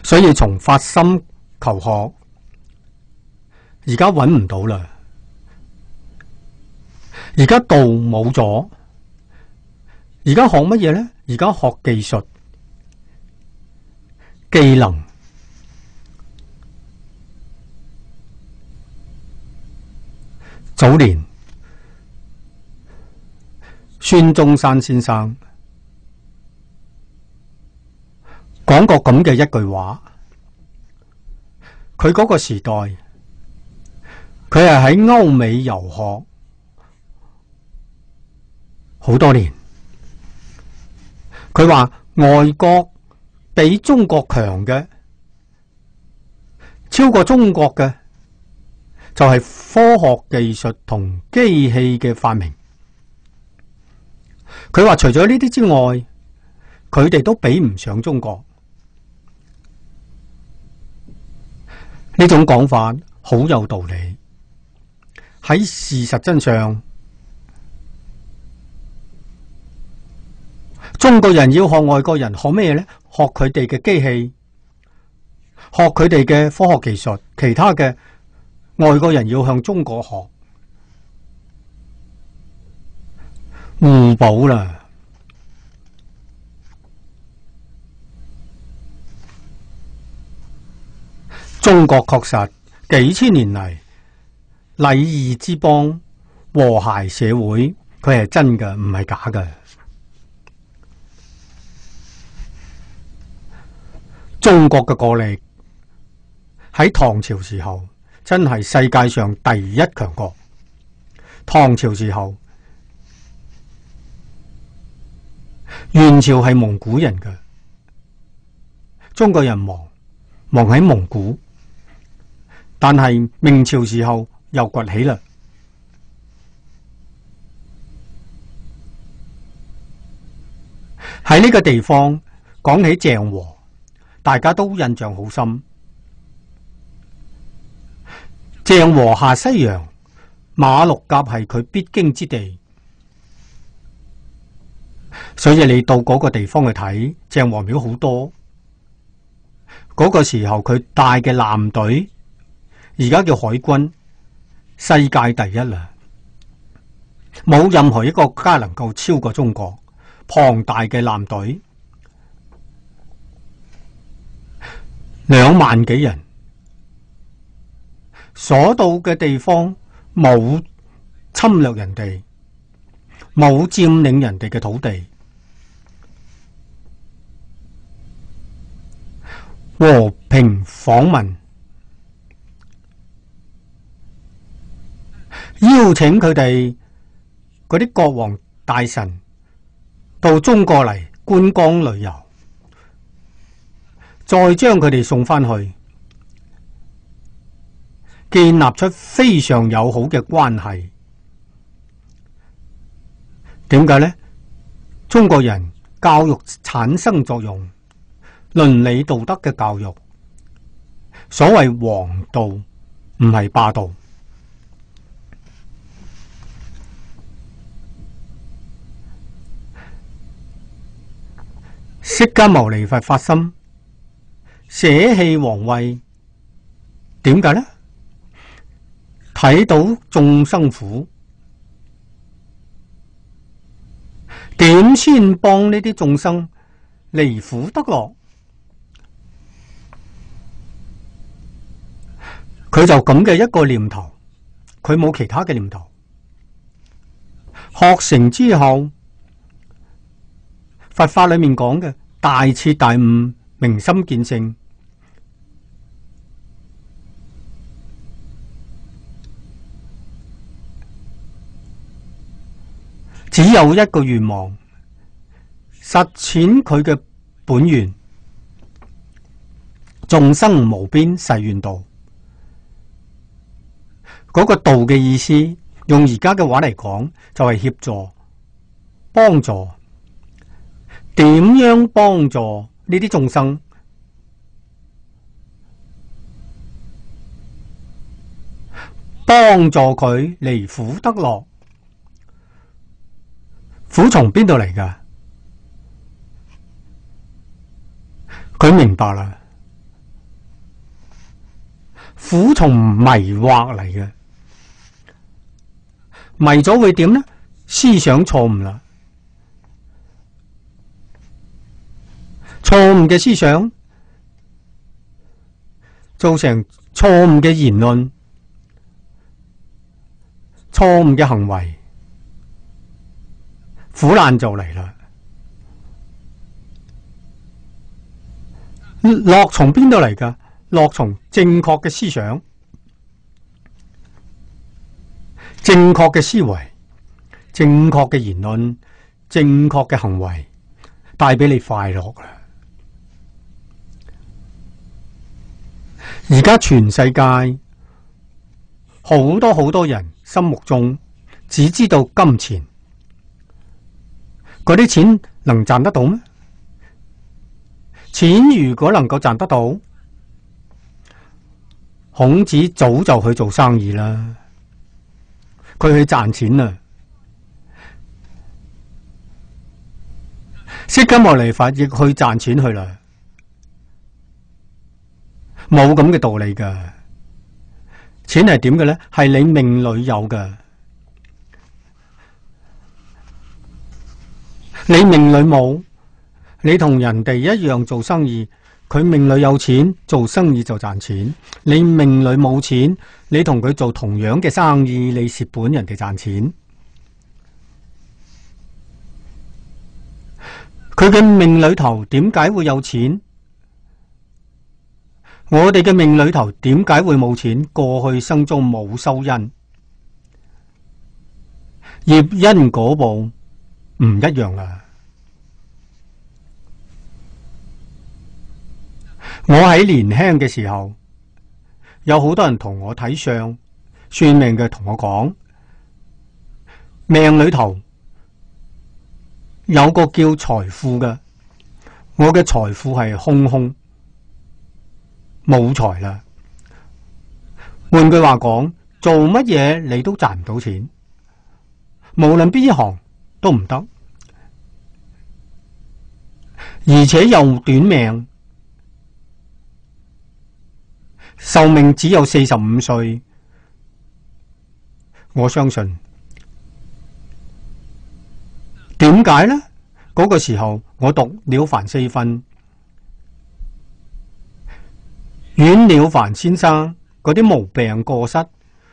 所以從發心求學，而家揾唔到啦。而家道冇咗，而家學乜嘢呢？而家學技術、技能。早年孫中山先生講過咁嘅一句話，佢嗰個時代，佢係喺歐美遊學好多年。佢話外國比中國強嘅，超過中國嘅就係科學技術同機器嘅發明。佢話除咗呢啲之外，佢哋都比唔上中國。呢種講法好有道理。喺事實真相，中國人要學外國人學咩呢？學佢哋嘅機器，學佢哋嘅科學技術，其他嘅外國人要向中國學，互補啦。中國確實幾千年嚟禮義之邦、和諧社會，佢係真嘅，唔係假嘅。中國嘅國力喺唐朝時候真係世界上第一強國。唐朝時候，元朝係蒙古人嘅，中國人亡喺蒙古，但係明朝時候又崛起啦。喺呢個地方講起鄭和，大家都印象好深。鄭和下西洋，馬六甲係佢必經之地，所以你到嗰個地方去睇鄭和廟好多。嗰個時候佢帶嘅艦隊，而家叫海軍，世界第一啦，冇任何一個國家能夠超過中國龐大嘅艦隊，2萬幾人，所到嘅地方冇侵略人哋，冇佔領人哋嘅土地，和平訪問，邀請佢哋嗰啲國王大臣到中國嚟觀光旅遊，再將佢哋送返去，建立出非常友好嘅關係。點解呢？中國人教育產生作用，倫理道德嘅教育，所謂王道唔係霸道。釋迦牟尼佛發心捨棄皇位，點解呢？睇到眾生苦，點先幫呢啲眾生離苦得樂？佢就咁嘅一個念頭，佢冇其他嘅念頭。學成之後，佛法裏面講嘅大徹大悟、明心見性，只有一個願望，實踐佢嘅本願，眾生無邊誓願度。嗰個道嘅意思，用而家嘅話嚟講，就係協助、幫助。點樣幫助呢啲眾生？幫助佢離苦得樂。苦從邊度嚟㗎？佢明白啦，苦從迷惑嚟嘅。迷咗會點呢？思想錯誤啦，錯誤嘅思想造成錯誤嘅言論、錯誤嘅行為，苦難就嚟啦。樂從邊度嚟㗎？樂從正確嘅思想、正確嘅思維、正確嘅言論、正確嘅行為，帶俾你快樂啦。而家全世界好多人心目中只知道金錢，嗰啲錢能賺得到咩？錢如果能夠賺得到，孔子早就去做生意啦。佢去賺錢啦，釋迦牟尼佛亦去賺錢去啦，冇咁嘅道理噶。錢係點嘅呢？係你命裏有噶，你命裏冇，你同人哋一樣做生意，佢命裏有錢，做生意就賺錢。你命裏冇錢，你同佢做同樣嘅生意，你蝕本，人哋賺錢。佢嘅命裏頭點解會有錢？我哋嘅命裏頭點解會冇錢？過去生中冇修因，業因果報唔一樣啦。我喺年輕嘅時候，有好多人同我睇相算命嘅，同我講命裏頭有個叫財富嘅，我嘅財富係空空冇財啦。換句話講，做乜嘢你都賺唔到錢，無論邊一行都唔得，而且又短命。壽命只有45歲，我相信。點解呢？嗰個時候我讀了凡四訓，阮了凡先生嗰啲毛病過失，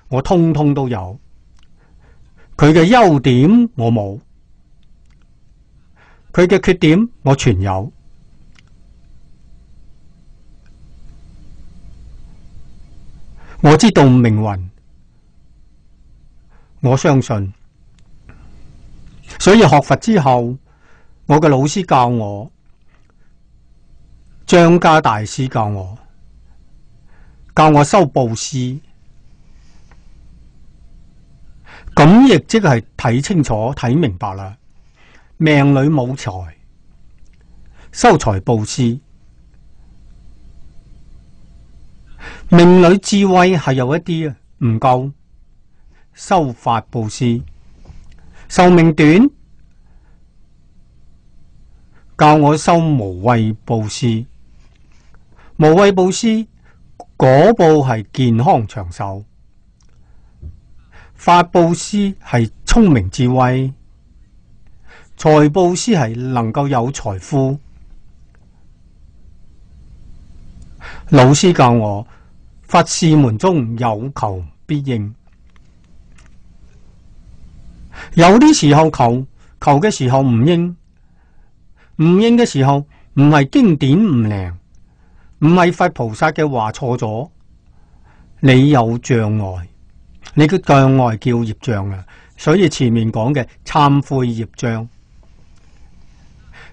我通通都有。佢佢嘅優點我冇，佢嘅缺點我全有。我知道命運，我相信。所以學佛之後，我嘅老師教我，張家大師教我修布施，咁亦即係睇清楚睇明白啦。命裏冇財，修財布施；命裏智慧係有一啲啊唔夠，修法布施；壽命短，教我修無畏布施。無畏布施嗰部係健康長壽，法布施係聰明智慧，財布施係能夠有財富。老師教我，佛事門中有求必應，有啲時候求嘅時候唔應嘅時候，唔係經典唔靈，唔係佛菩薩嘅話錯咗，你有障礙，你嘅障礙叫業障啊。所以前面講嘅懺悔業障，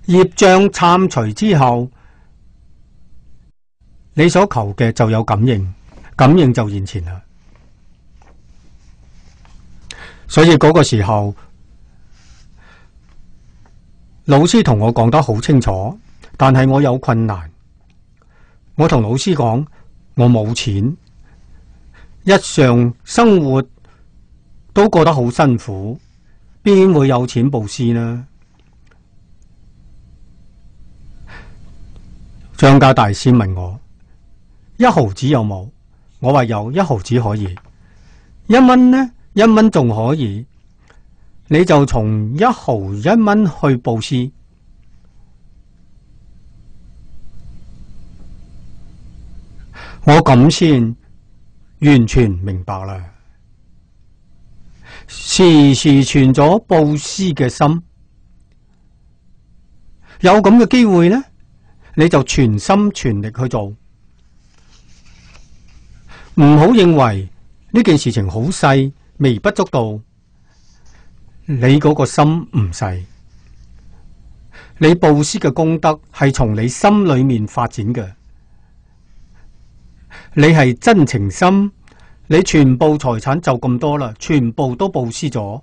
業障懺除之後，你所求嘅就有感應，感應就現前啦。所以嗰個時候，老師同我講得好清楚，但係我有困難。我同老師講，我冇錢，日常生活都過得好辛苦，邊會有錢布施呢？張家大師問我一毫子有冇？我話有，一毫子可以。一蚊呢？一蚊仲可以，你就從一毫一蚊去布施。我咁先完全明白啦。時時存咗布施嘅心，有咁嘅機會呢，你就全心全力去做。唔好認為呢件事情好細，微不足道。你嗰個心唔細，你布施嘅功德係從你心裏面發展嘅。你係真情心，你全部財產就咁多啦，全部都布施咗，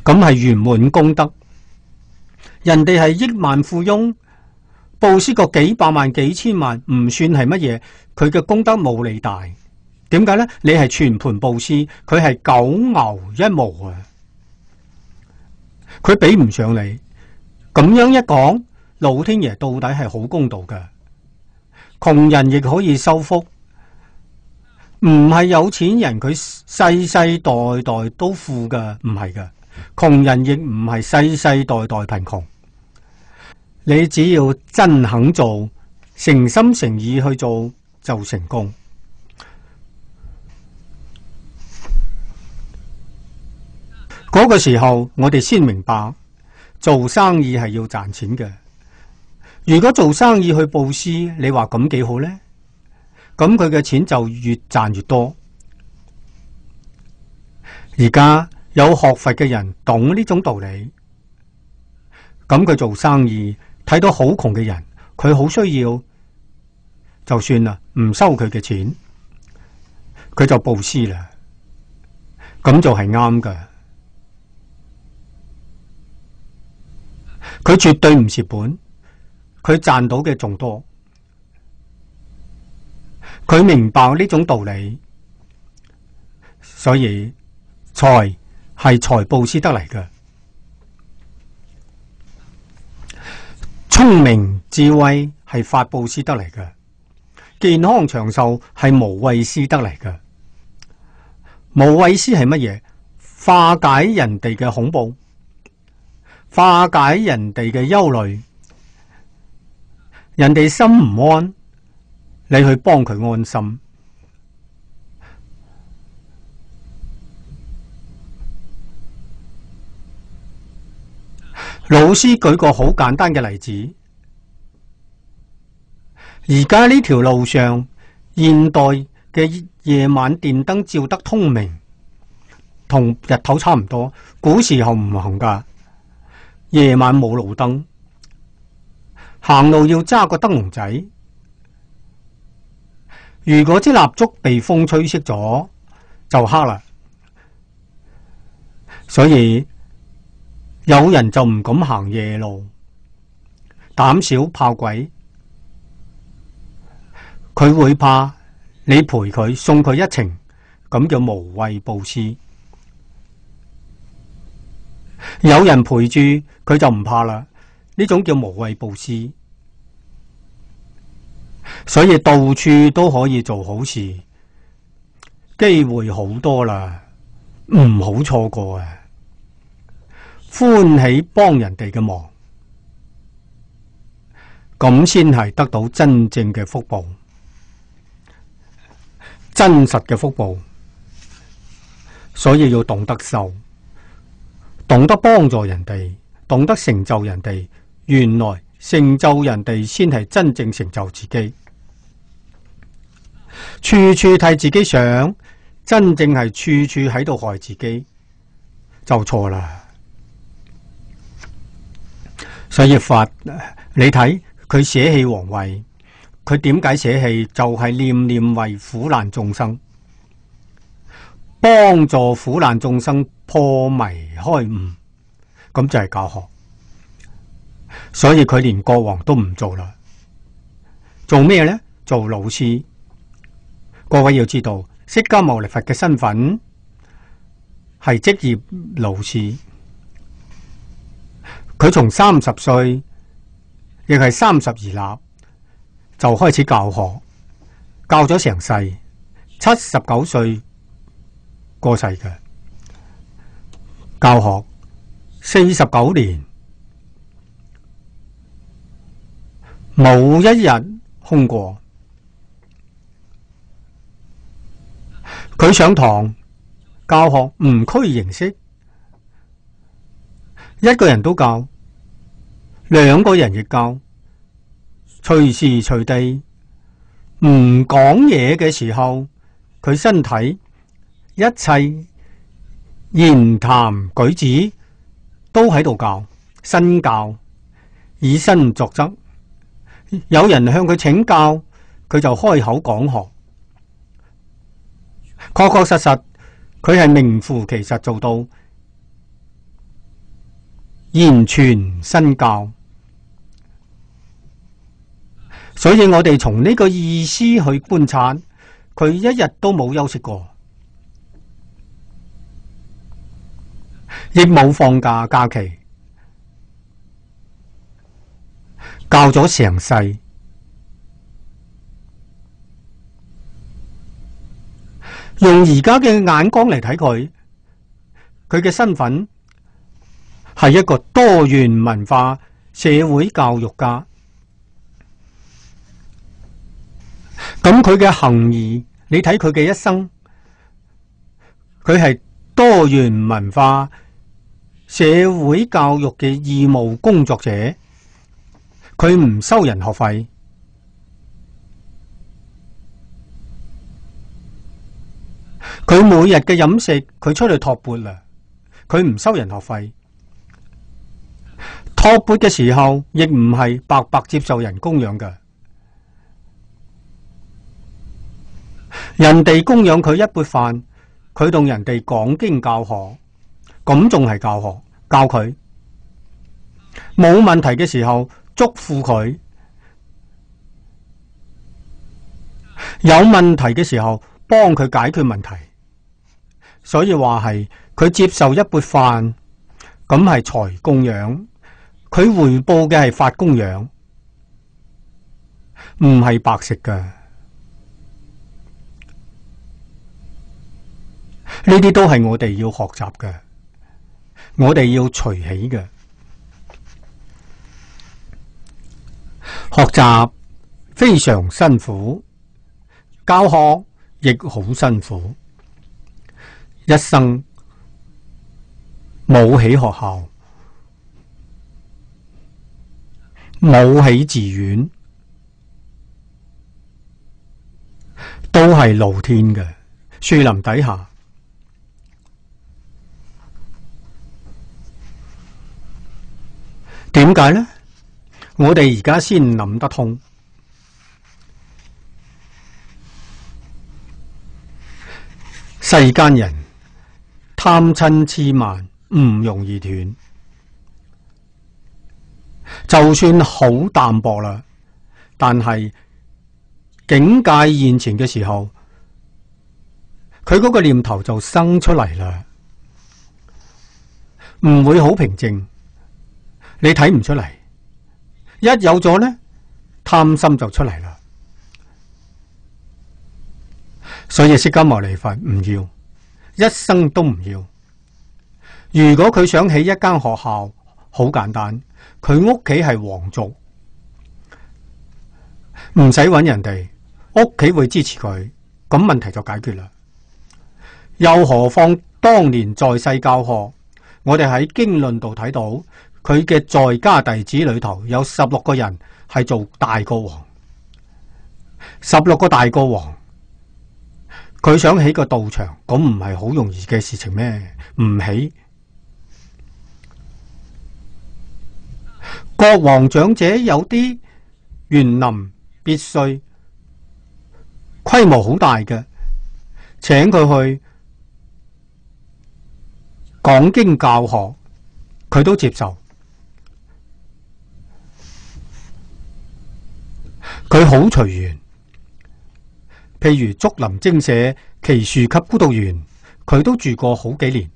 咁係圓滿功德。人哋係億萬富翁，布施個幾百萬幾千萬，唔算係乜嘢，佢嘅功德冇你大。點解呢？你係全盤布施，佢係九牛一毛啊，佢比唔上你。咁樣一講，老天爺到底係好公道嘅。窮人亦可以修福，唔係有錢人佢世世代代都富㗎，唔係㗎。窮人亦唔係世世代代貧窮。你只要真肯做，誠心誠意去做，就成功。嗰個時候，我哋先明白做生意係要賺錢嘅。如果做生意去布施，你話咁幾好呢？咁佢嘅錢就越賺越多。而家有學佛嘅人懂呢種道理，咁佢做生意睇到好窮嘅人，佢好需要，就算啦，唔收佢嘅錢，佢就布施啦。咁就係啱㗎。佢絕對唔蝕本，佢賺到嘅仲多。佢明白呢種道理，所以財係財布施得嚟嘅。聰明智慧係法布施得嚟嘅。健康長壽係無畏施得嚟嘅。無畏施係乜嘢？化解人哋嘅恐怖，化解人哋嘅憂慮。人哋心唔安，你去幫佢安心。老師舉個好簡單嘅例子，而家呢條路上現代嘅夜晚電燈照得通明，同日頭差唔多。古時候唔行噶，夜晚冇路燈，行路要揸個燈籠仔。如果支蠟燭被風吹熄咗，就黑啦。所以有人就唔敢行夜路，膽小怕鬼，佢會怕你陪佢送佢一程，咁叫無畏布施。有人陪住佢就唔怕啦，呢種叫無畏布施。所以到處都可以做好事，機會好多啦，唔好錯過啊！歡喜幫人哋嘅忙，咁先係得到真正嘅福報，真實嘅福報。所以要懂得受，懂得幫助人哋，懂得成就人哋。原來成就人哋先係真正成就自己。處處替自己想，真正係處處喺度害自己，就錯啦。所以佛，你睇佢捨棄皇位，佢點解捨棄？就係念念為苦難眾生，幫助苦難眾生破迷開悟，咁就係教學。所以佢連國王都唔做啦，做咩呢？做老師。各位要知道，釋迦牟尼佛嘅身份係職業老師。佢從30歲，亦係30而立，就開始教學，教咗成世，79歲過世嘅，教學49年，冇一日空過。佢上堂教學唔拘形式，一個人都教，2個人亦教，隨時隨地唔講嘢嘅時候，佢身體一切言談舉止都喺度教，身教，以身作則。有人向佢請教，佢就開口講學。確確實實，佢係名副其實做到言傳身教。所以我哋從呢個意思去觀察，佢一日都冇休息過，亦冇放假假期，教咗成世。用而家嘅眼光嚟睇佢，佢嘅身份係一個多元文化社會教育家。咁佢嘅行義，你睇佢嘅一生，佢係多元文化社會教育嘅義務工作者，佢唔收人學費。佢每日嘅飲食，佢出去托缽啦，佢唔收人學費。托缽嘅時候，亦唔係白白接受人供養嘅，人哋供養佢一缽飯，佢同人哋講經教學，咁仲係教學，教佢冇問題嘅時候祝福佢，有問題嘅時候幫佢解決問題。所以話係佢接受一缽飯，咁係財供養，佢回報嘅係法供養，唔係白食㗎。呢啲都係我哋要學習嘅，我哋要隨喜嘅。學習非常辛苦，教學亦好辛苦。一生冇喺學校，冇起寺院，都係露天嘅樹林底下。點解呢？我哋而家先諗得通。世間人貪嗔癡慢唔容易斷，就算好淡薄啦，但係境界現前嘅時候，佢嗰個念頭就生出嚟啦，唔會好平靜。你睇唔出嚟，一有咗呢，貪心就出嚟啦。所以釋迦牟尼佛唔要，一生都唔要。如果佢想起一間學校，好簡單，佢屋企係皇族，唔使揾人哋，屋企會支持佢，咁問題就解決啦。又何況當年在世教學，我哋喺經論度睇到，佢嘅在家弟子裏頭有16個人係做大國王，16個大國王。佢想起個道場，咁唔係好容易嘅事情咩？唔起。國王長者有啲園林別墅，規模好大嘅，請佢去講經教學，佢都接受。佢好隨緣。譬如竹林精舍祇樹給孤獨園，佢都住過好幾年，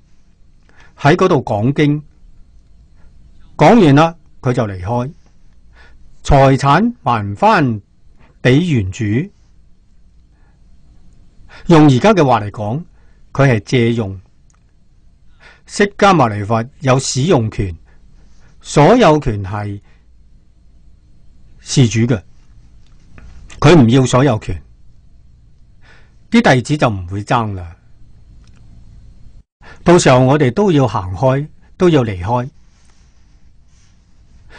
喺嗰度講經，講完啦，佢就離開，財產還翻俾原主。用而家嘅話嚟講，佢係借用。釋迦牟尼佛有使用權，所有權係事主嘅，佢唔要所有權。啲弟子就唔會爭啦。到時候我哋都要行開，都要離開。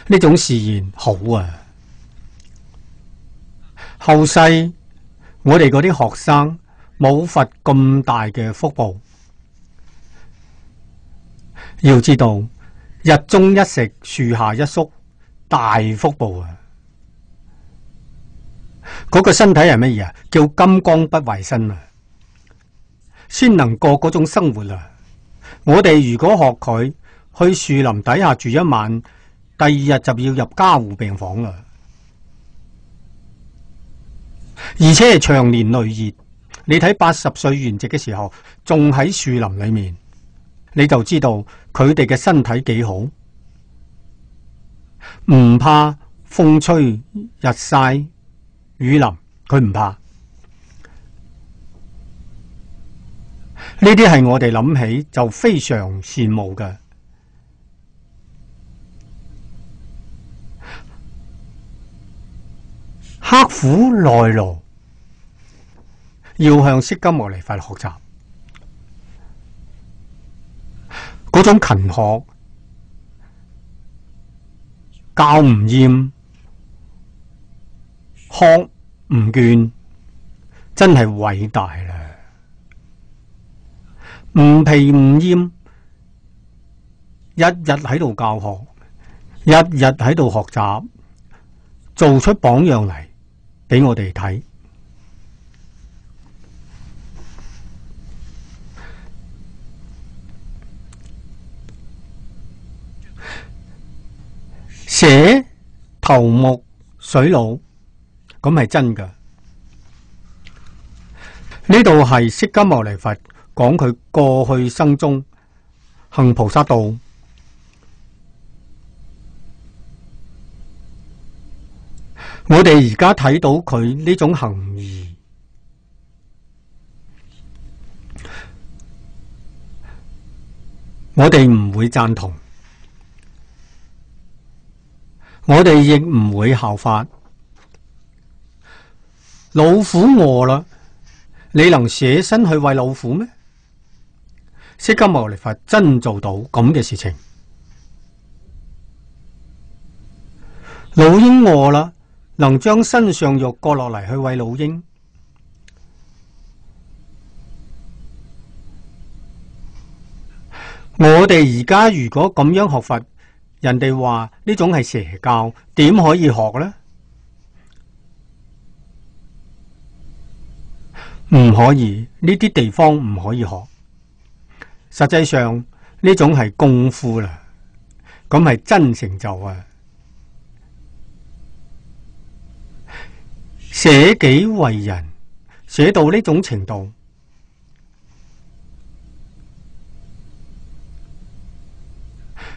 呢種示現好啊！後世我哋嗰啲學生冇佛咁大嘅福報。要知道，日中一食，樹下一宿，大福報啊！嗰個身體係乜嘢啊？叫金剛不壞身啊，先能過嗰種生活啊！我哋如果學佢去樹林底下住一晚，第二日就要入加護病房啦，而且係長年累月。你睇80歲圓寂嘅時候，仲喺樹林裏面，你就知道佢哋嘅身體幾好，唔怕風吹日曬雨淋，佢唔怕。呢啲係我哋諗起就非常羨慕嘅。刻苦耐勞，要向釋迦牟尼佛學習嗰種勤學，教唔厭，學唔倦，真係偉大啦！唔疲唔厭，日日喺度教學，日日喺度學習，做出榜樣嚟俾我哋睇。寫頭目水腦，咁係真㗎。呢度係釋迦牟尼佛講佢過去生中行菩薩道，我哋而家睇到佢呢種行義，我哋唔會贊同。我哋亦唔會效法。老虎餓啦，你能捨身去餵老虎咩？釋迦牟尼佛真做到咁嘅事情。老鷹餓啦，能將身上肉割落嚟去餵老鷹。我哋而家如果咁樣學佛，人哋話呢種係邪教，點可以學呢？唔可以，呢啲地方唔可以學。實際上呢種係功夫啦，咁係真成就啊！捨己為人，捨到呢種程度，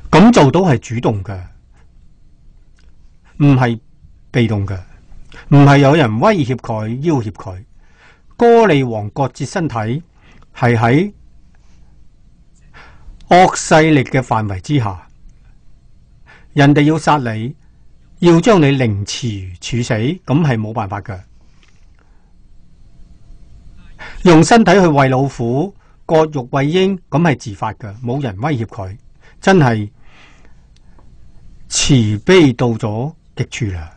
咁做到係主動嘅，唔係被動嘅，唔係有人威脅佢、要挾佢。歌利王割截身體，係喺惡勢力嘅範圍之下，人哋要殺你，要將你凌遲處死，咁係冇辦法嘅。用身體去餵老虎、割肉餵鷹，咁係自發嘅，冇人威脅佢，真係慈悲到咗極處啦。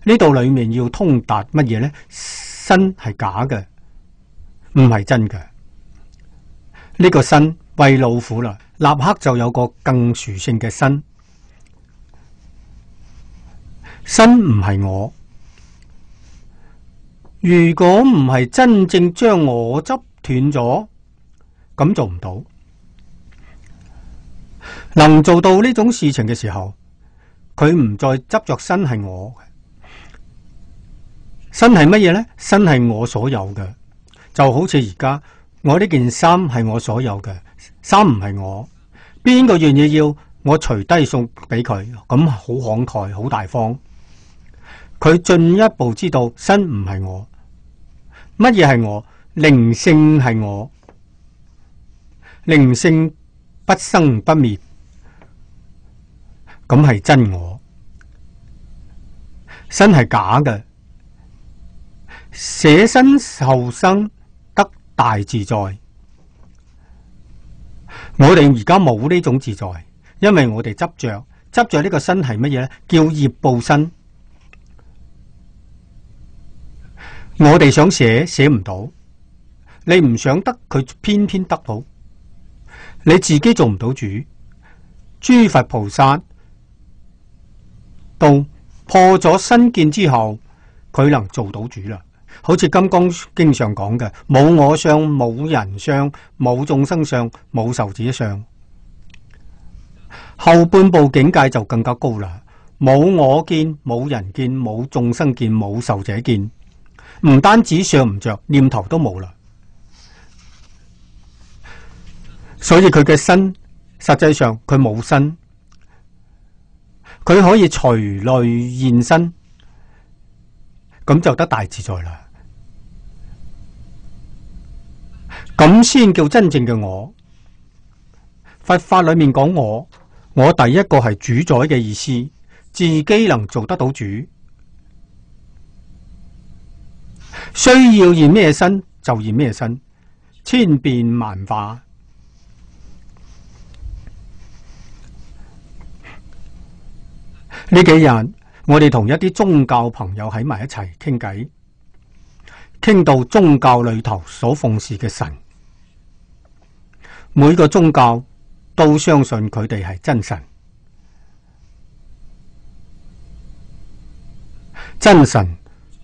呢度裏面要通達乜嘢呢？身係假嘅，唔係真嘅。呢個身餵老虎啦，立刻就有個更殊勝嘅身。身唔係我，如果唔係真正將我執斷咗，咁做唔到。能做到呢種事情嘅時候，佢唔再執着身係我。身係乜嘢呢？身係我所有嘅，就好似而家我呢件衫係我所有嘅，衫唔係我。邊個願意要我除低送俾佢？咁好慷慨，好大方。佢進一步知道身唔係我，乜嘢係我？靈性係我，靈性不生不滅，咁係真我。身係假嘅。捨身受生得大自在，我哋而家冇呢種自在，因為我哋執着呢個身係乜嘢呢？叫業報身。我哋想捨唔到，你唔想得佢偏偏得到，你自己做唔到主。諸佛菩薩到破咗身見之後，佢能做到主啦。好似《金剛經》上講嘅，冇我相、冇人相、冇眾生相、冇壽者相。後半部境界就更加高啦，冇我見、冇人見、冇眾生見、冇壽者見，唔單止相唔着，念頭都冇啦。所以佢嘅身，實際上佢冇身，佢可以隨類現身，咁就得大自在啦。咁先叫真正嘅我。佛法裏面講我第一個係主宰嘅意思，自己能做得到主，需要現咩身就現咩身，千變萬化。呢幾日我哋同一啲宗教朋友喺埋一齊傾偈，傾到宗教裏頭所奉事嘅神。每個宗教都相信佢哋係真神，真神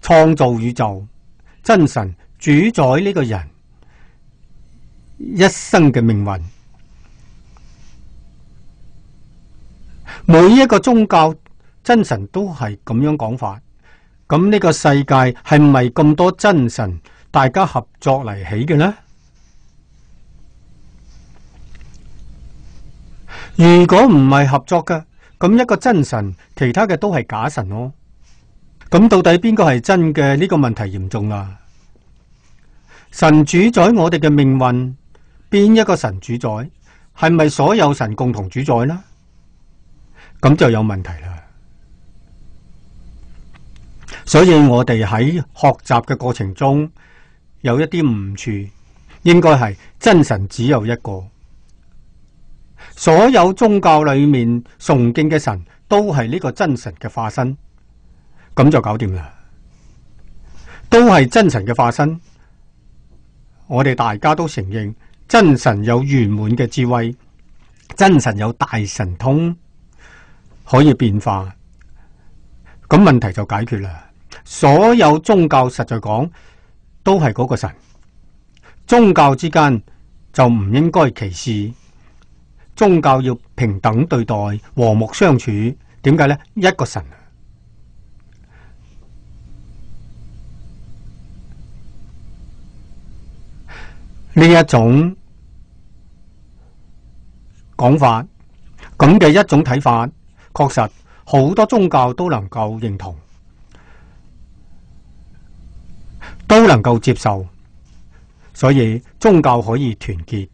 創造宇宙，真神主宰呢個人一生嘅命運。每一個宗教真神都係咁樣講法，咁呢個世界係唔係咁多真神大家合作嚟起嘅呢？如果唔係合作嘅，咁一個真神，其他嘅都係假神咯。咁到底邊個係真嘅？呢個問題嚴重啦。神主宰我哋嘅命運，邊一個神主宰？係咪所有神共同主宰呢？咁就有問題啦。所以我哋喺學習嘅過程中，有一啲誤處，應該係真神只有一個。所有宗教裏面崇敬嘅神都係呢個真神嘅化身，咁就搞掂啦。都係真神嘅化身，我哋大家都承認真神有圓滿嘅智慧，真神有大神通，可以變化，咁問題就解決啦。所有宗教實在講都係嗰個神，宗教之間就唔應該歧視，宗教要平等對待，和睦相處。點解呢？一個神。呢一種講法，咁嘅一種睇法，確實好多宗教都能夠認同，都能夠接受，所以宗教可以團結。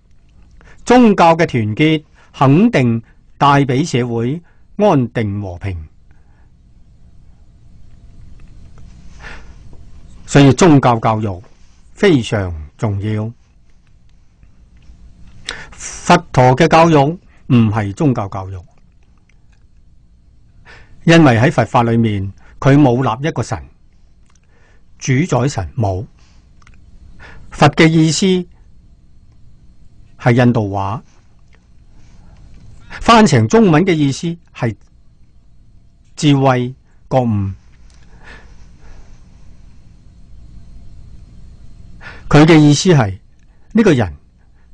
宗教嘅團結肯定帶俾社會安定和平，所以宗教教育非常重要。佛陀嘅教育唔係宗教教育，因為喺佛法裏面佢冇立一個神，主宰神冇。佛嘅意思係印度話，翻成中文嘅意思係智慧覺悟。佢嘅意思係呢個人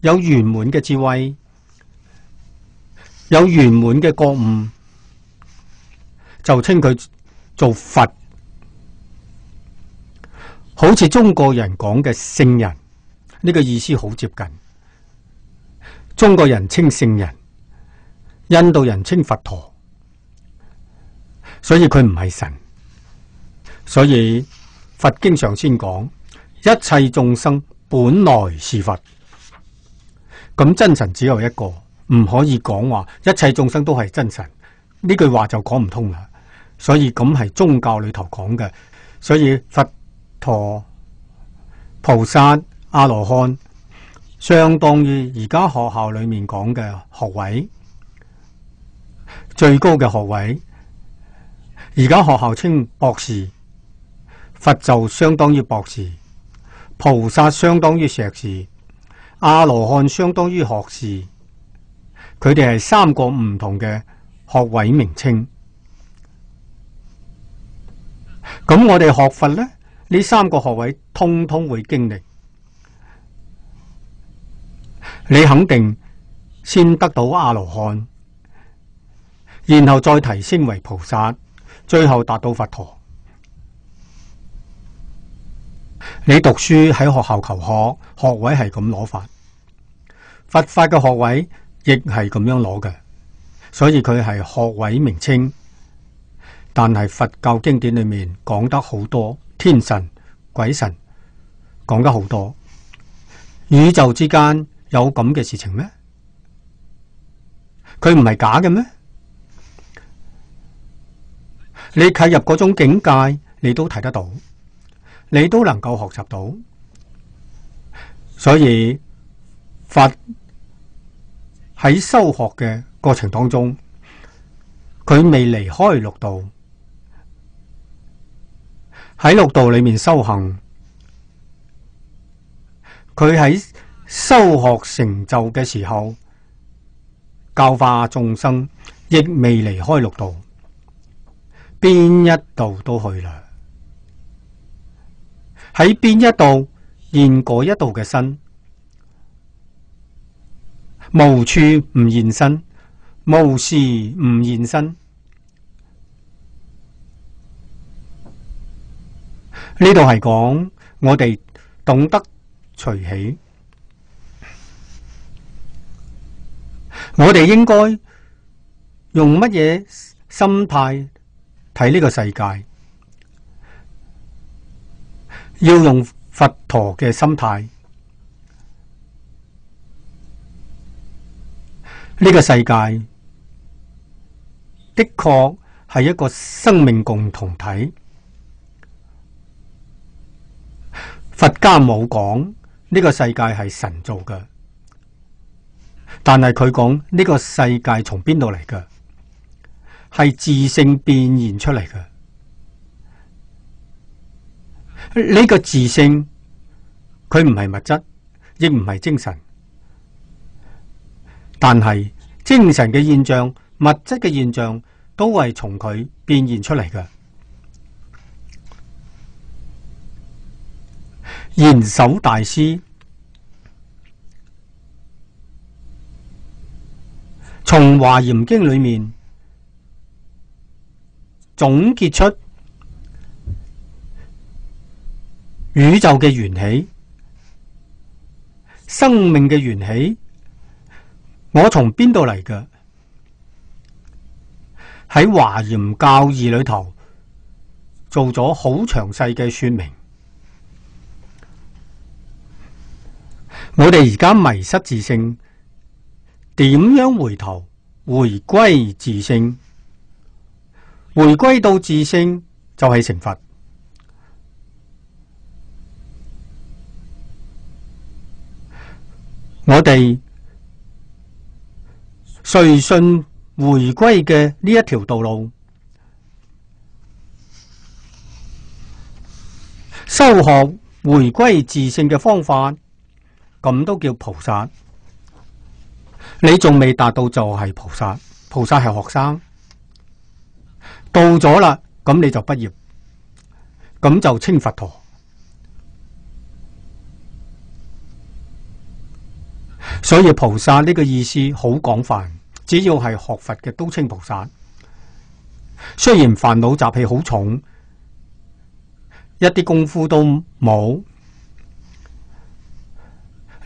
有圓滿嘅智慧，有圓滿嘅覺悟，就稱佢做佛。好似中國人講嘅聖人，呢個意思好接近。中國人稱聖人，印度人稱佛陀，所以佢唔係神。所以佛經上先講，一切眾生本來是佛。咁真神只有一個，唔可以講話一切眾生都係真神，呢句話就講唔通啦。所以咁係宗教裏頭講嘅，所以佛陀、菩薩、阿羅漢相當於而家學校裏面講嘅學位，最高嘅學位。而家學校稱博士，佛就相當於博士，菩薩相當於碩士，阿羅漢相當於學士。佢哋係三個唔同嘅學位名稱。咁我哋學佛呢，呢三個學位通通會經歷。你肯定先得到阿羅漢，然後再提升為菩薩，最後達到佛陀。你讀書喺學校求學，學位係咁攞法，佛法嘅學位亦係咁樣攞嘅，所以佢係學位名稱。但係佛教經典裏面講得好多天神、鬼神，講得好多。宇宙之間有咁嘅事情咩？佢唔係假嘅咩？你契入嗰種境界，你都睇得到，你都能夠學習到。所以佛喺修學嘅過程當中，佢未離開六道，喺六道裏面修行，佢喺修學成就嘅時候，教化眾生，亦未離開六道，邊一度都去啦。喺邊一度現嗰一度嘅身，無處唔現身，無時唔現身。呢度係講我哋懂得隨喜，我哋應該用乜嘢心態睇呢個世界？要用佛陀嘅心態。呢個世界的確係一個生命共同體。佛家冇講呢個世界係神造嘅，但係佢講呢個世界從邊度嚟嘅？係自性變現出嚟嘅。呢個自性，佢唔係物質，亦唔係精神，但係精神嘅現象、物質嘅現象都係從佢變現出嚟嘅。賢首大師從華嚴經裏面總結出宇宙嘅緣起、生命嘅緣起，我從邊度嚟嘅？喺華嚴教義裏頭做咗好詳細嘅說明。我哋而家迷失自性，點樣回頭回歸自性？回歸到自性就係成佛。我哋隨順回歸嘅呢一條道路，修學回歸自性嘅方法，咁都叫菩薩。你仲未達到就係菩薩，菩薩係學生，到咗啦，咁你就畢業，咁就稱佛陀。所以菩薩呢個意思好廣泛，只要係學佛嘅都稱菩薩。雖然煩惱習氣好重，一啲功夫都冇。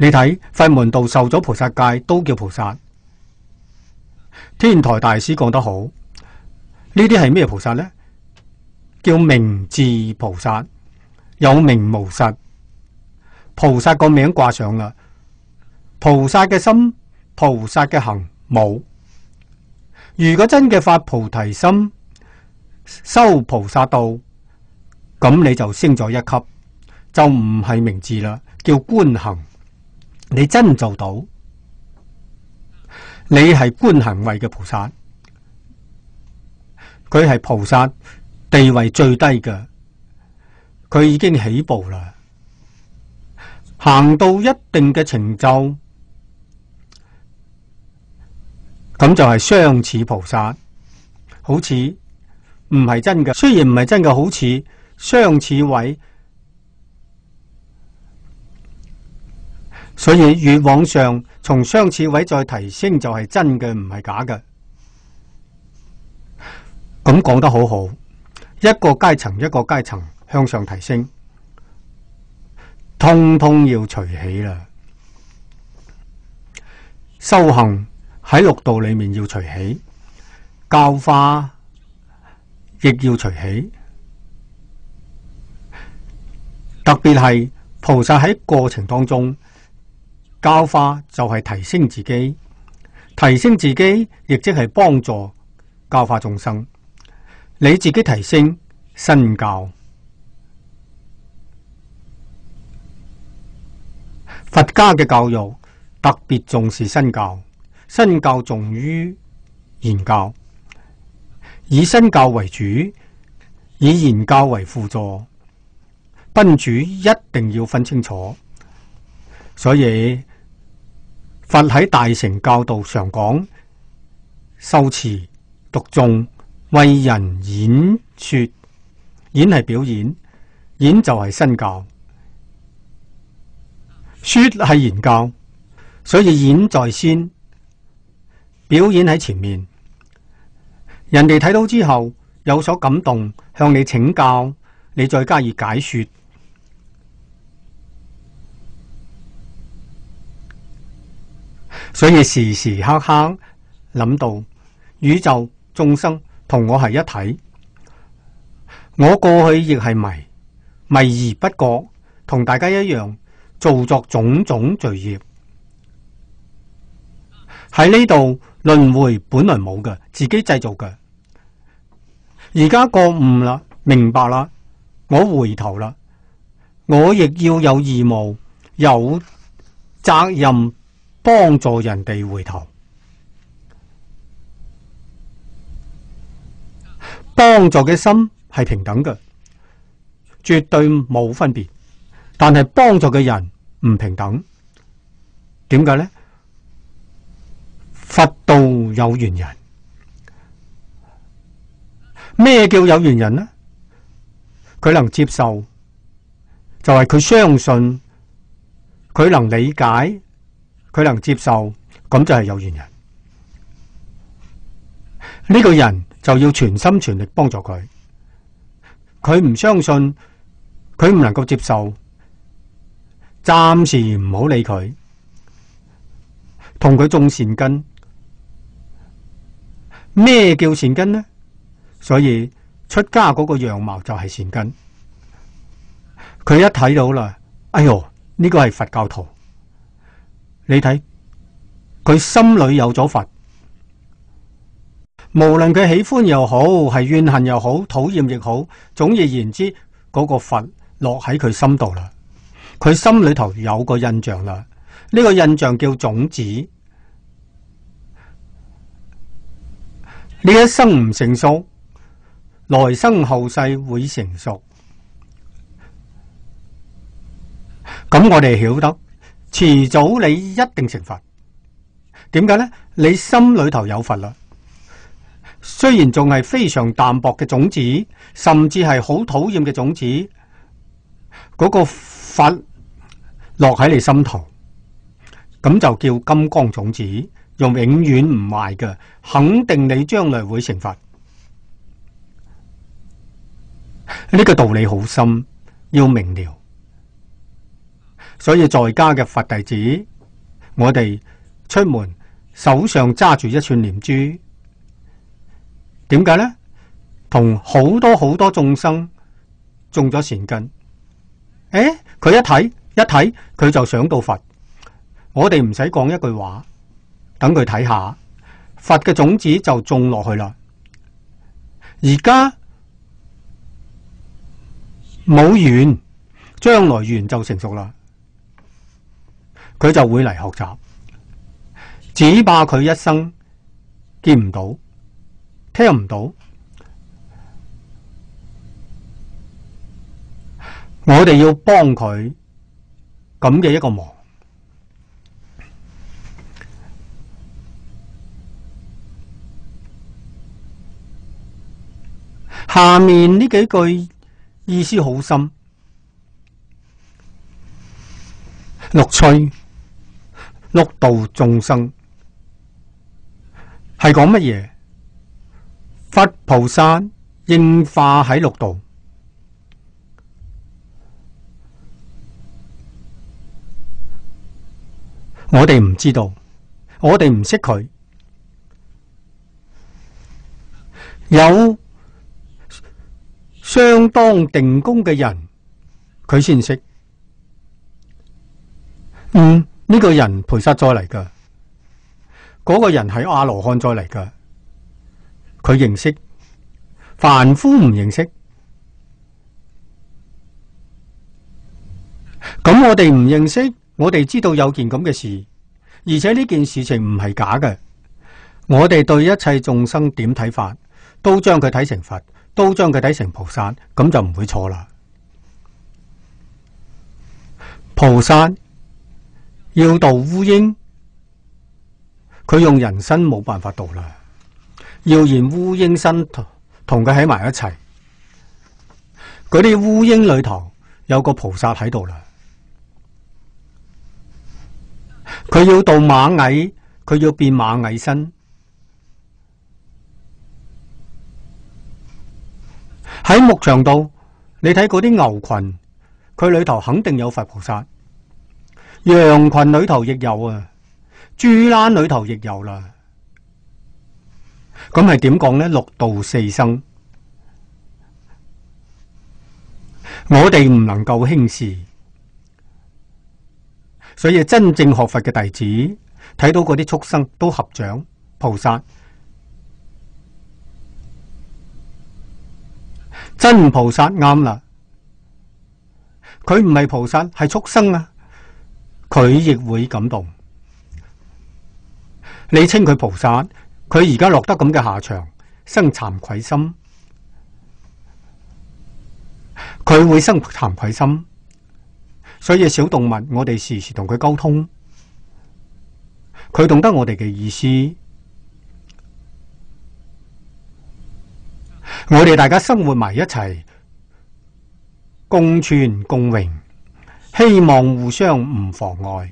你睇佛門道受咗菩薩戒都叫菩薩。天台大師講得好，呢啲係咩菩薩呢？叫名字菩薩，有名無實。菩薩個名掛上啦，菩薩嘅心、菩薩嘅行冇。如果真嘅發菩提心，修菩薩道，咁你就升咗一級，就唔係名字啦，叫觀行。你真做到，你係觀行位嘅菩薩，佢係菩薩地位最低嘅，佢已經起步啦，行到一定嘅成就，咁就係相似菩薩，好似唔係真嘅，雖然唔係真嘅，好似相似位。所以越往上，從相似位再提升就係真嘅，唔係假嘅。咁講得好好，一個階層一個階層向上提升，通通要隨喜啦。修行喺六道裏面要隨喜，教化亦要隨喜。特別係菩薩喺過程當中。教化就係提升自己，提升自己亦即係幫助教化眾生。你自己提升身教，佛家嘅教育特別重視身教，身教重於言教，以身教為主，以言教為輔助。賓主一定要分清楚。所以佛喺大乘教導上講，修持讀誦為人演說，演係表演，演就係身教，說係言教。所以演在先，表演喺前面。人哋睇到之後有所感動，向你請教，你再加以解說。所以時時刻刻諗到宇宙眾生同我係一體，我過去亦係迷而不覺，同大家一樣做作種種罪業。喺呢度輪迴本來冇嘅，自己製造嘅。而家覺悟啦，明白啦，我回頭啦，我亦要有義務、有責任幫助人哋回頭。幫助嘅心係平等嘅，絕對冇分別。但係幫助嘅人唔平等，點解呢？佛道有緣人，咩叫有緣人呢？佢能接受，就係佢相信，佢能理解，佢能接受，咁就係有緣人。呢個人就要全心全力幫助佢。佢唔相信，佢唔能夠接受，暫時唔好理佢，同佢種善根。咩叫善根呢？所以出家嗰個樣貌就係善根。佢一睇到啦，哎喲，呢個係佛教徒。你睇佢心裏有咗佛，無論佢喜歡又好，係怨恨又好，討厭亦好，總而言之，嗰個佛落喺佢心度啦。佢心裏頭有個印象啦，呢個印象叫種子。呢一生唔成熟，來生後世會成熟。咁我哋曉得，遲早你一定成佛。點解呢？你心裏頭有佛啦。雖然仲係非常淡薄嘅種子，甚至係好討厭嘅種子，嗰個佛落喺你心頭，咁就叫金剛種子，用永遠唔壞嘅，肯定你將來會成佛。呢個道理好深，要明了。所以在家嘅佛弟子，我哋出門手上揸住一串念珠，點解呢？同好多好多眾生種咗善根。佢一睇佢就想到佛。我哋唔使講一句話，等佢睇下，佛嘅種子就種落去啦。而家冇緣，將來緣就成熟啦。佢就會嚟學習，只怕佢一生見唔到，聽唔到。我哋要幫佢咁嘅一個忙。下面呢幾句意思好深，六趣、六道眾生係講乜嘢？佛菩薩應化喺六道，我哋唔知道，我哋唔識佢。有相當定功嘅人，佢先識。呢個人菩薩再嚟㗎，嗰個人係阿羅漢再嚟㗎，佢認識，凡夫唔認識。咁我哋唔認識，我哋知道有件咁嘅事，而且呢件事情唔係假嘅。我哋對一切眾生點睇法，都將佢睇成佛，都將佢睇成菩薩，咁就唔會錯啦。菩薩要度烏蠅，佢用人身冇辦法度啦，要現烏蠅身同佢喺埋一齊。嗰啲烏蠅裏頭有個菩薩喺度啦。佢要度螞蟻，佢要變螞蟻身。喺牧場度，你睇嗰啲牛群，佢裏頭肯定有佛菩薩。羊群裏頭亦有啊，豬欄裏頭亦有啦。咁係點講呢？六道四生，我哋唔能夠輕視。所以真正學佛嘅弟子睇到嗰啲畜生都合掌菩薩，真菩薩啱啦。佢唔係菩薩，係畜生啊！佢亦會感動。你稱佢菩薩，佢而家落得咁嘅下場，生慚愧心，佢會生慚愧心，所以小動物我哋時時同佢溝通，佢懂得我哋嘅意思，我哋大家生活埋一齊，共存共榮，希望互相唔妨礙。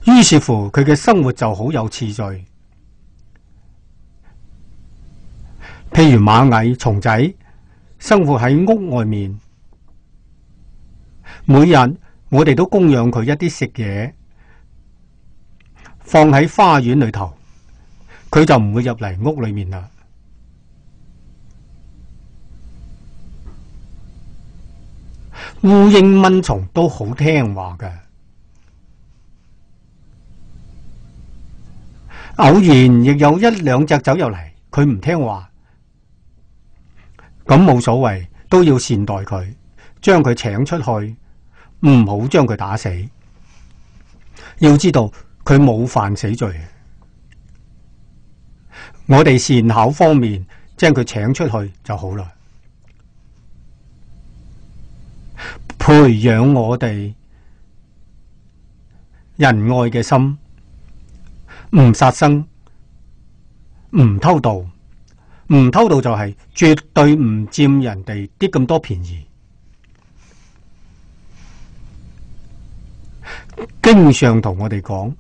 於是乎，佢嘅生活就好有次序。譬如螞蟻、蟲仔生活喺屋外面，每日我哋都供養佢一啲食嘢，放喺花園裏頭，佢就唔會入嚟屋裏面啦。烏蠅、蚊蟲都好聽話嘅，偶然亦有一兩隻走入嚟，佢唔聽話，咁冇所謂，都要善待佢，將佢請出去，唔好將佢打死。要知道佢冇犯死罪，我哋善巧方面將佢請出去就好啦。培養我哋仁愛嘅心，唔殺生，唔偷盜，唔偷盜就係絕對唔佔人哋啲咁多便宜。經上同我哋講，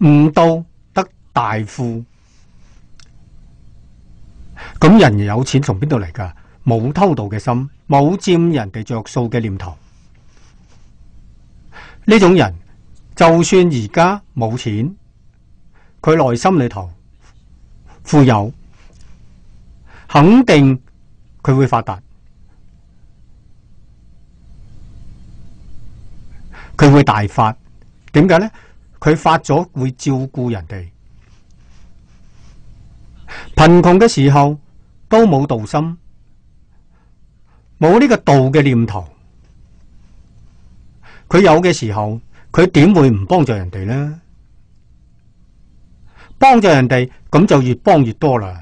唔盜得大富。咁人有錢從邊度嚟㗎？冇偷盜嘅心，冇佔人哋着數嘅念頭。呢種人就算而家冇錢，佢內心裏頭富有，肯定佢會發達，佢會大發。點解呢？佢發咗會照顧人哋，貧窮嘅時候都冇道心，冇呢個道嘅念頭。佢有嘅時候，佢點會唔幫助人哋呢？幫助人哋，咁就越幫越多啦。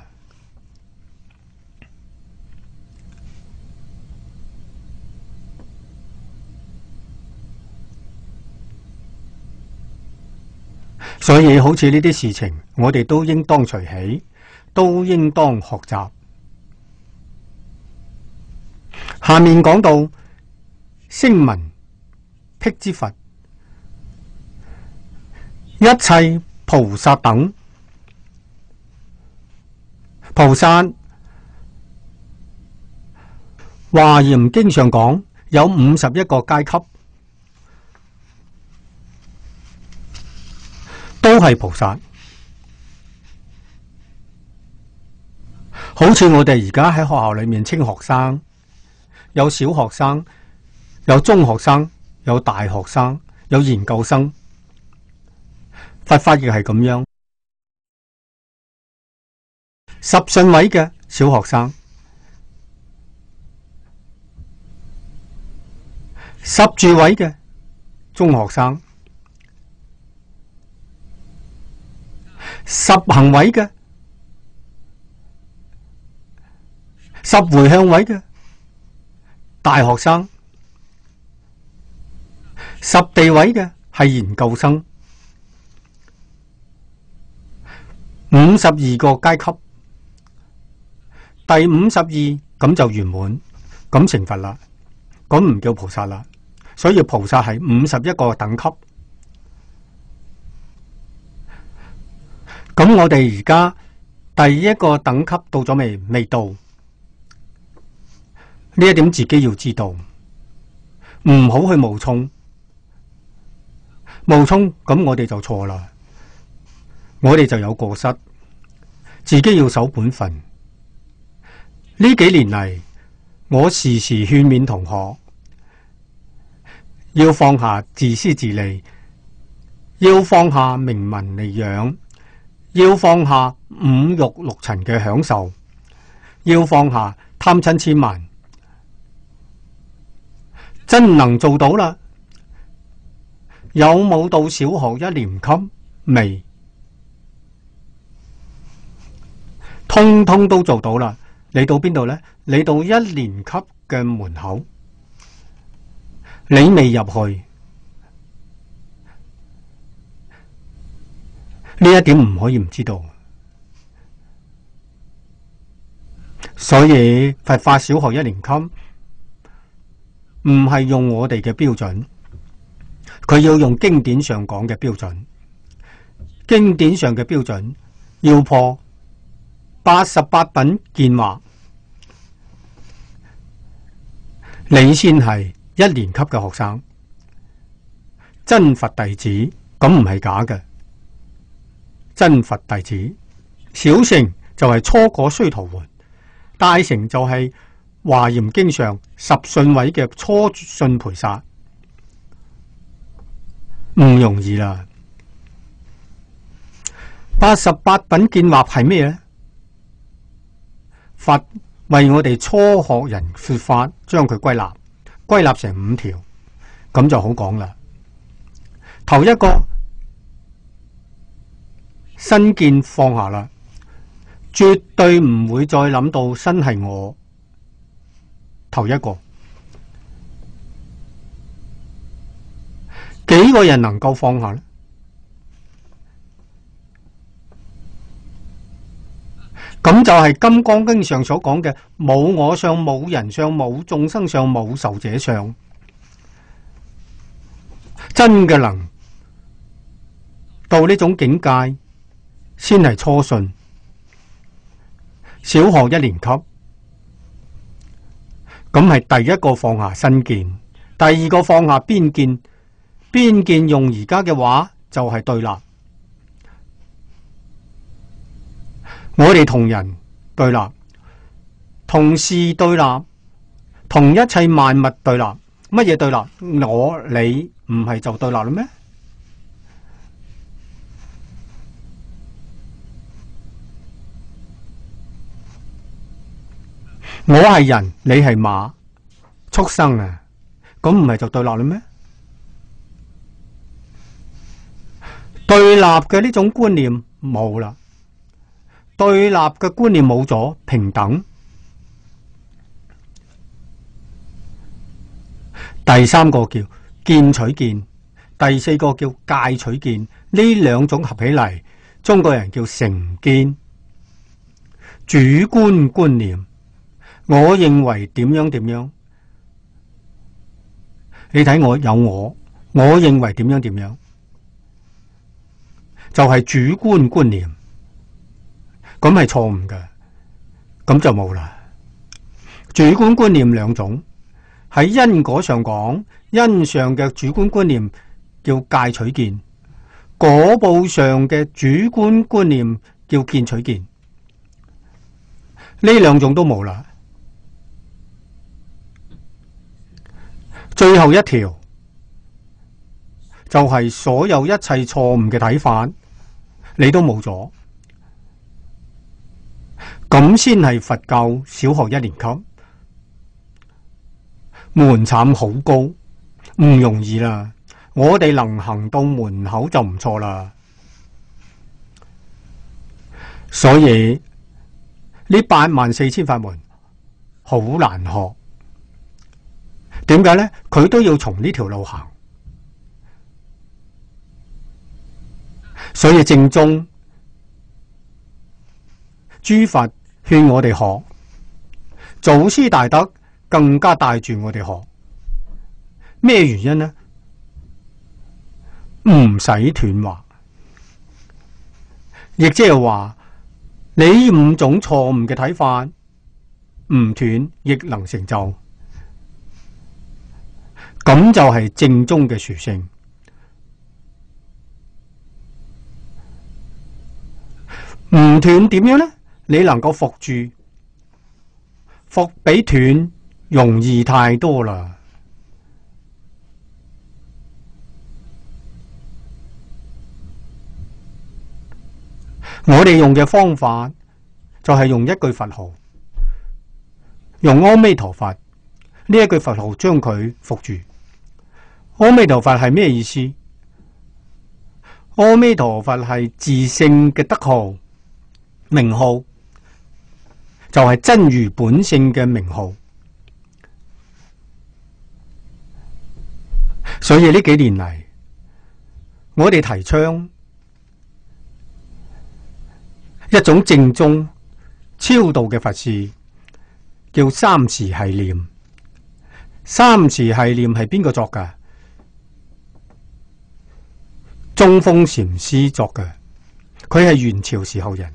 所以好似呢啲事情，我哋都應當隨喜，都應當學習。下面講到聲聞辟支佛，一切菩薩等。菩薩華嚴經上講有51個階級，都係菩薩。好似我哋而家喺學校裏面稱學生，有小學生，有中學生，有大學生，有研究生。佛法亦係咁樣，10順位嘅小學生，10住位嘅中學生，10行位嘅10回向位嘅大學生，10地位嘅係研究生，52個階級，第52咁就圓滿，咁成佛啦，咁唔叫菩薩啦。所以菩薩係51個等級。咁我哋而家第一個等級到咗未？未到。呢一點自己要知道，唔好去冒充。冒充咁我哋就錯啦，我哋就有過失，自己要守本分。呢幾年嚟，我時時勸勉同學要放下自私自利，要放下名聞利養，要放下五欲六塵嘅享受，要放下貪嗔癡慢。真能做到啦？有冇到小學1年級？未。通通都做到啦。你到邊度呢？你到一年級嘅門口，你未入去，呢一點唔可以唔知道。所以佛法小學一年級唔係用我哋嘅標準，佢要用經典上講嘅標準。經典上嘅標準要破88品見惑，你先係一年級嘅學生，真佛弟子，咁唔係假嘅。真佛弟子，小乘就係初果須陀洹，大乘就係華嚴經上十信位嘅初信菩薩，唔容易啦。88品見惑係咩呢？佛為我哋初學人說法，將佢歸納成5條，咁就好講啦。頭一個身見放下啦，絕對唔會再諗到身係我。頭一個，幾個人能夠放下呢？咁就係《金剛經》上所講嘅冇我相、冇人相、冇眾生相、冇壽者相，真嘅能到呢種境界，先係初信。小學一年級，咁係第一個放下身見，第二個放下邊見。邊見用而家嘅話就係對立。我哋同人對立，同事對立，同一切萬物對立。乜嘢對立？我你唔係就對立啦咩？我係人，你係馬，畜生啊！咁唔係就對立啦咩？對立嘅呢種觀念冇啦。對立嘅觀念冇咗，平等。第三個叫見取見，第四個叫戒取見。呢兩種合起嚟，中國人叫成見。主觀觀念，我認為點樣點樣。你睇我有我認為點樣點樣，就係主觀觀念。咁係錯誤嘅，咁就冇啦。主觀觀念兩種，喺因果上講，因上嘅主觀觀念叫戒取見，果報上嘅主觀觀念叫見取見。呢兩種都冇啦。最後一條就係所有一切錯誤嘅睇法，你都冇咗。咁先係佛教小學一年級，門檻好高，唔容易啦。我哋能行到門口就唔錯啦。所以呢84000法門好難學，點解呢？佢都要從呢條路行，所以正宗諸佛勸我哋學，祖師大德更加帶住我哋學。咩原因呢？唔使斷惑，亦即係話你5種錯誤嘅睇法唔斷，亦能成就。咁就係正宗嘅殊勝。唔斷點樣呢？你能夠伏住，伏比斷容易太多啦。我哋用嘅方法就係用一句佛號，用阿彌陀佛呢一句佛號將佢伏住。阿彌陀佛係咩意思？阿彌陀佛係自性嘅德號、名號。就係真如本性嘅名號。所以呢幾年嚟，我哋提倡一種正宗超度嘅佛事，叫三時繫念。三時繫念係邊個作㗎？中峰禪師作嘅，佢係元朝時候人。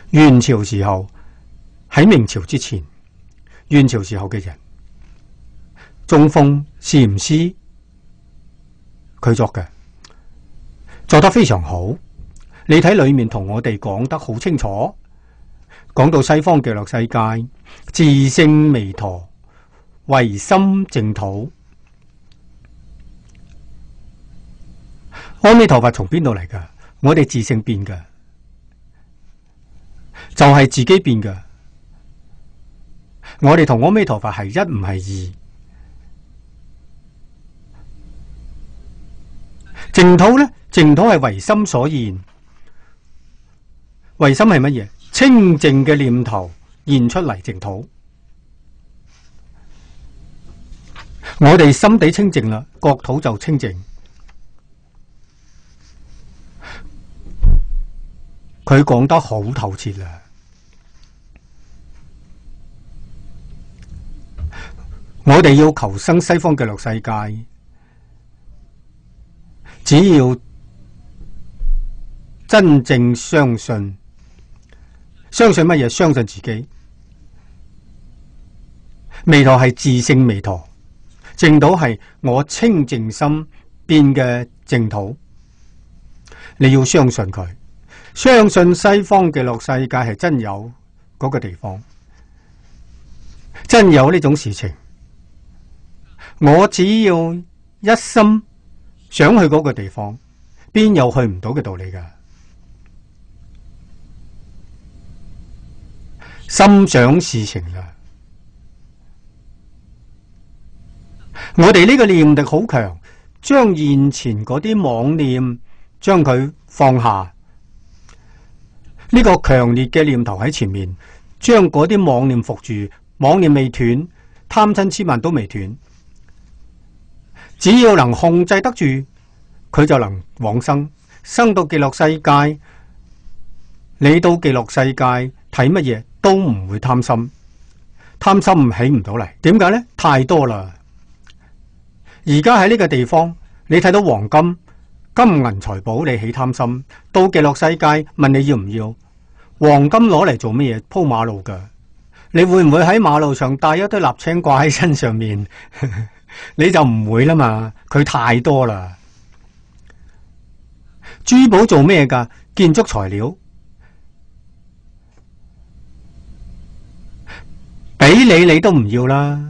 元朝時候喺明朝之前，元朝時候嘅人，中峰禪師佢作嘅，做得非常好。你睇裏面同我哋講得好清楚，講到西方極樂世界自性彌陀唯心淨土。阿彌陀佛從邊度嚟㗎？我哋自性變㗎，就係自己變㗎。我哋同阿彌陀佛係一唔係二。淨土呢？淨土係唯心所現。唯心係乜嘢？清淨嘅念頭現出嚟淨土。我哋心地清淨啦，國土就清淨。佢講得好透徹啦。我哋要求生西方極樂世界，只要真正相信，相信乜嘢？相信自己。彌陀係自性彌陀，淨土係我清淨心變嘅淨土。你要相信佢。相信西方極樂世界係真有嗰個地方，真有呢種事情。我只要一心想去嗰個地方，邊有去唔到嘅道理㗎？心想事情啦。我哋呢個念力好強，將現前嗰啲妄念將佢放下。呢個強烈嘅念頭喺前面，將嗰啲妄念伏住，妄念未斷，貪嗔癡慢都未斷，只要能控制得住，佢就能往生，生到極樂世界。你到極樂世界睇乜嘢都唔會貪心，貪心起唔到嚟。點解呢？太多啦。而家喺呢個地方，你睇到黃金、金銀財寶，你起貪心；到極樂世界問你要唔要？黃金攞嚟做乜嘢？鋪馬路㗎。你會唔會喺馬路上帶一堆瀝青掛喺身上面？你就唔會啦嘛，佢太多啦。珠寶做咩㗎？建築材料，俾你都唔要啦。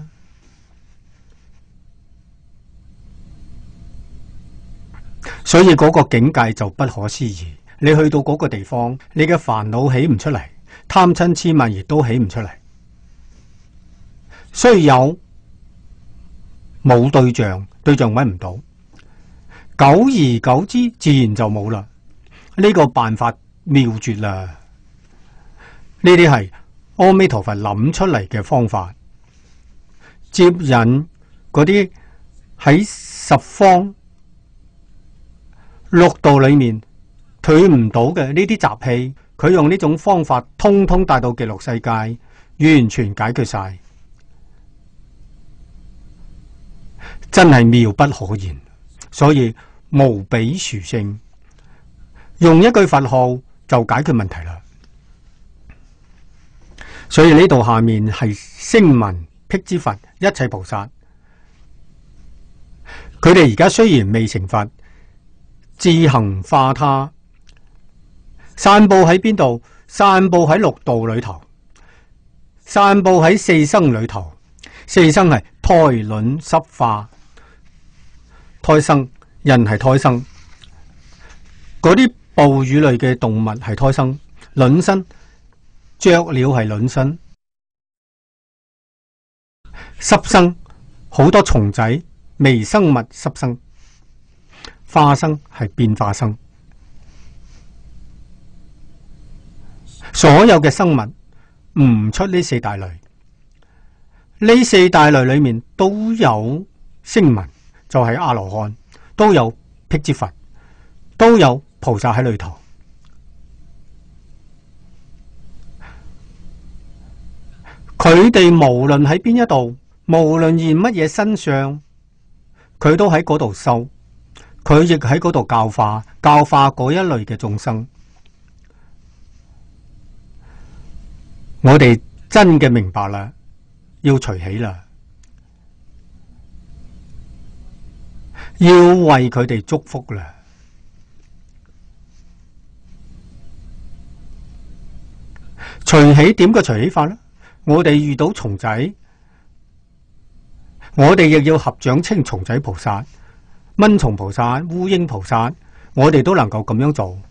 所以嗰個境界就不可思議。你去到嗰個地方，你嘅煩惱起唔出嚟，貪嗔癡慢亦都起唔出嚟。雖有冇對象，對象揾唔到，久而久之自然就冇啦。呢個辦法妙絕啦！呢啲係阿彌陀佛諗出嚟嘅方法，接引嗰啲喺十方六道裏面退唔到嘅呢啲習氣，佢用呢種方法通通帶到極樂世界，完全解決晒，真係妙不可言。所以無比殊勝，用一句佛號就解決問題啦。所以呢度下面係聲聞辟支佛一切菩薩，佢哋而家雖然未成佛，自行化他，散布喺邊度？散布喺六道裏頭，散布喺四生裏頭。四生係胎卵濕化，胎生，人係胎生，嗰啲哺乳類嘅動物係胎生，卵生，雀鳥係卵生，濕生，好多蟲仔微生物濕生，化生係變化生。所有嘅生物唔出呢四大類，呢四大類裏面都有聲聞，就係阿羅漢，都有辟支佛，都有菩薩喺裏頭。佢哋無論喺邊一度，無論現乜嘢身上，佢都喺嗰度修，佢亦喺嗰度教化嗰一類嘅眾生。我哋真嘅明白啦，要隨喜啦，要為佢哋祝福啦。隨喜點個隨喜法呢？我哋遇到蟲仔，我哋亦要合掌稱蟲仔菩薩、蚊蟲菩薩、烏蠅菩薩，我哋都能夠咁樣做，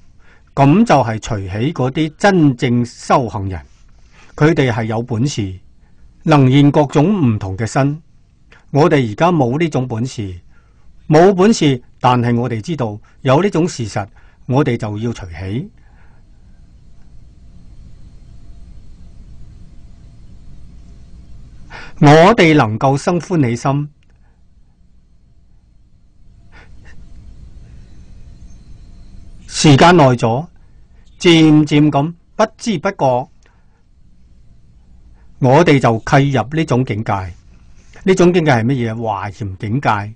咁就係隨喜嗰啲真正修行人。佢哋係有本事，能現各種唔同嘅身。我哋而家冇呢種本事，冇本事，但係我哋知道有呢種事實，我哋就要隨喜。我哋能夠生歡喜心，時間耐咗，漸漸咁不知不覺，我哋就契入呢種境界。呢種境界係乜嘢？華嚴境界。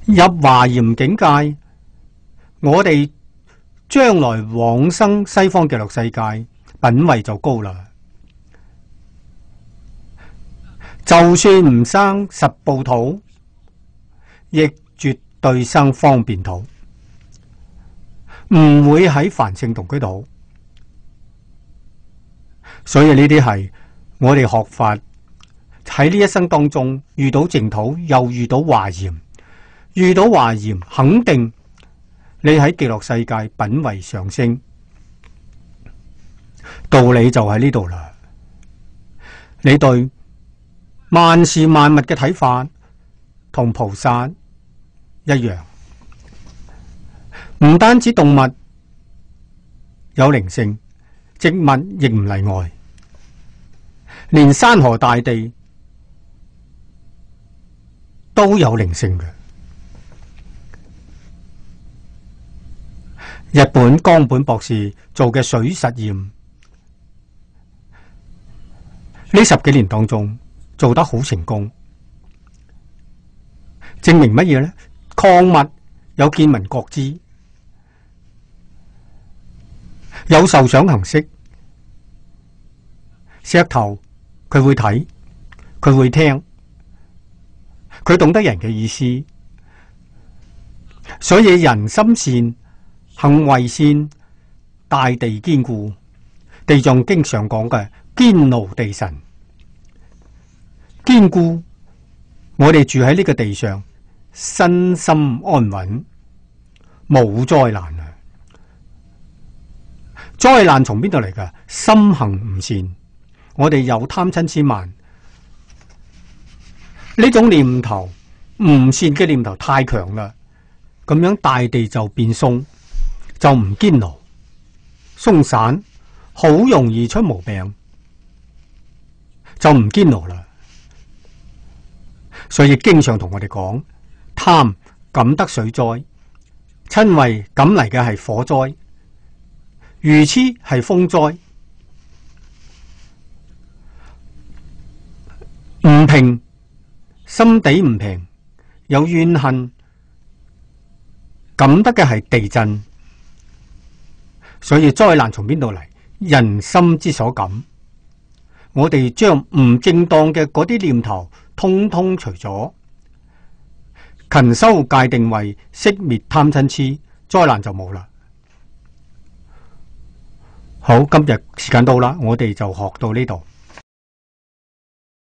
入華嚴境界，我哋將來往生西方極樂世界，品位就高啦。就算唔生實報土，亦絕對生方便土，唔會喺凡聖同居土。所以呢啲係我哋學法喺呢一生當中遇到淨土，又遇到華嚴，遇到華嚴，肯定你喺極樂世界品位上升。道理就喺呢度啦。你對萬事萬物嘅睇法同菩薩一樣，唔單止動物有靈性，植物亦唔例外，連山河大地都有靈性嘅。日本岡本博士做嘅水實驗，呢10幾年當中做得好成功，證明乜嘢呢？礦物有見聞覺知，有受想行識。石頭佢會睇，佢會聽，佢懂得人嘅意思。所以人心善，行為善，大地堅固。地藏經常講嘅堅牢地神，堅固我哋住喺呢個地上，身心安穩，冇災難啊！災難從邊度嚟㗎？心行唔善，我哋有貪嗔癡慢，呢種念頭唔善嘅念頭太強啦，咁樣大地就變鬆，就唔堅牢，鬆散，好容易出毛病，就唔堅牢啦。所以經常同我哋講，貪感得水災，瞋恚感嚟嘅係火災，愚痴係風災，唔平，心底唔平，有怨恨，感得嘅係地震。所以災難從邊度嚟？人心之所感。我哋將唔正當嘅嗰啲念頭通通除咗，勤修戒定慧，熄滅貪嗔癡，災難就冇啦。好，今日時間到啦，我哋就學到呢度。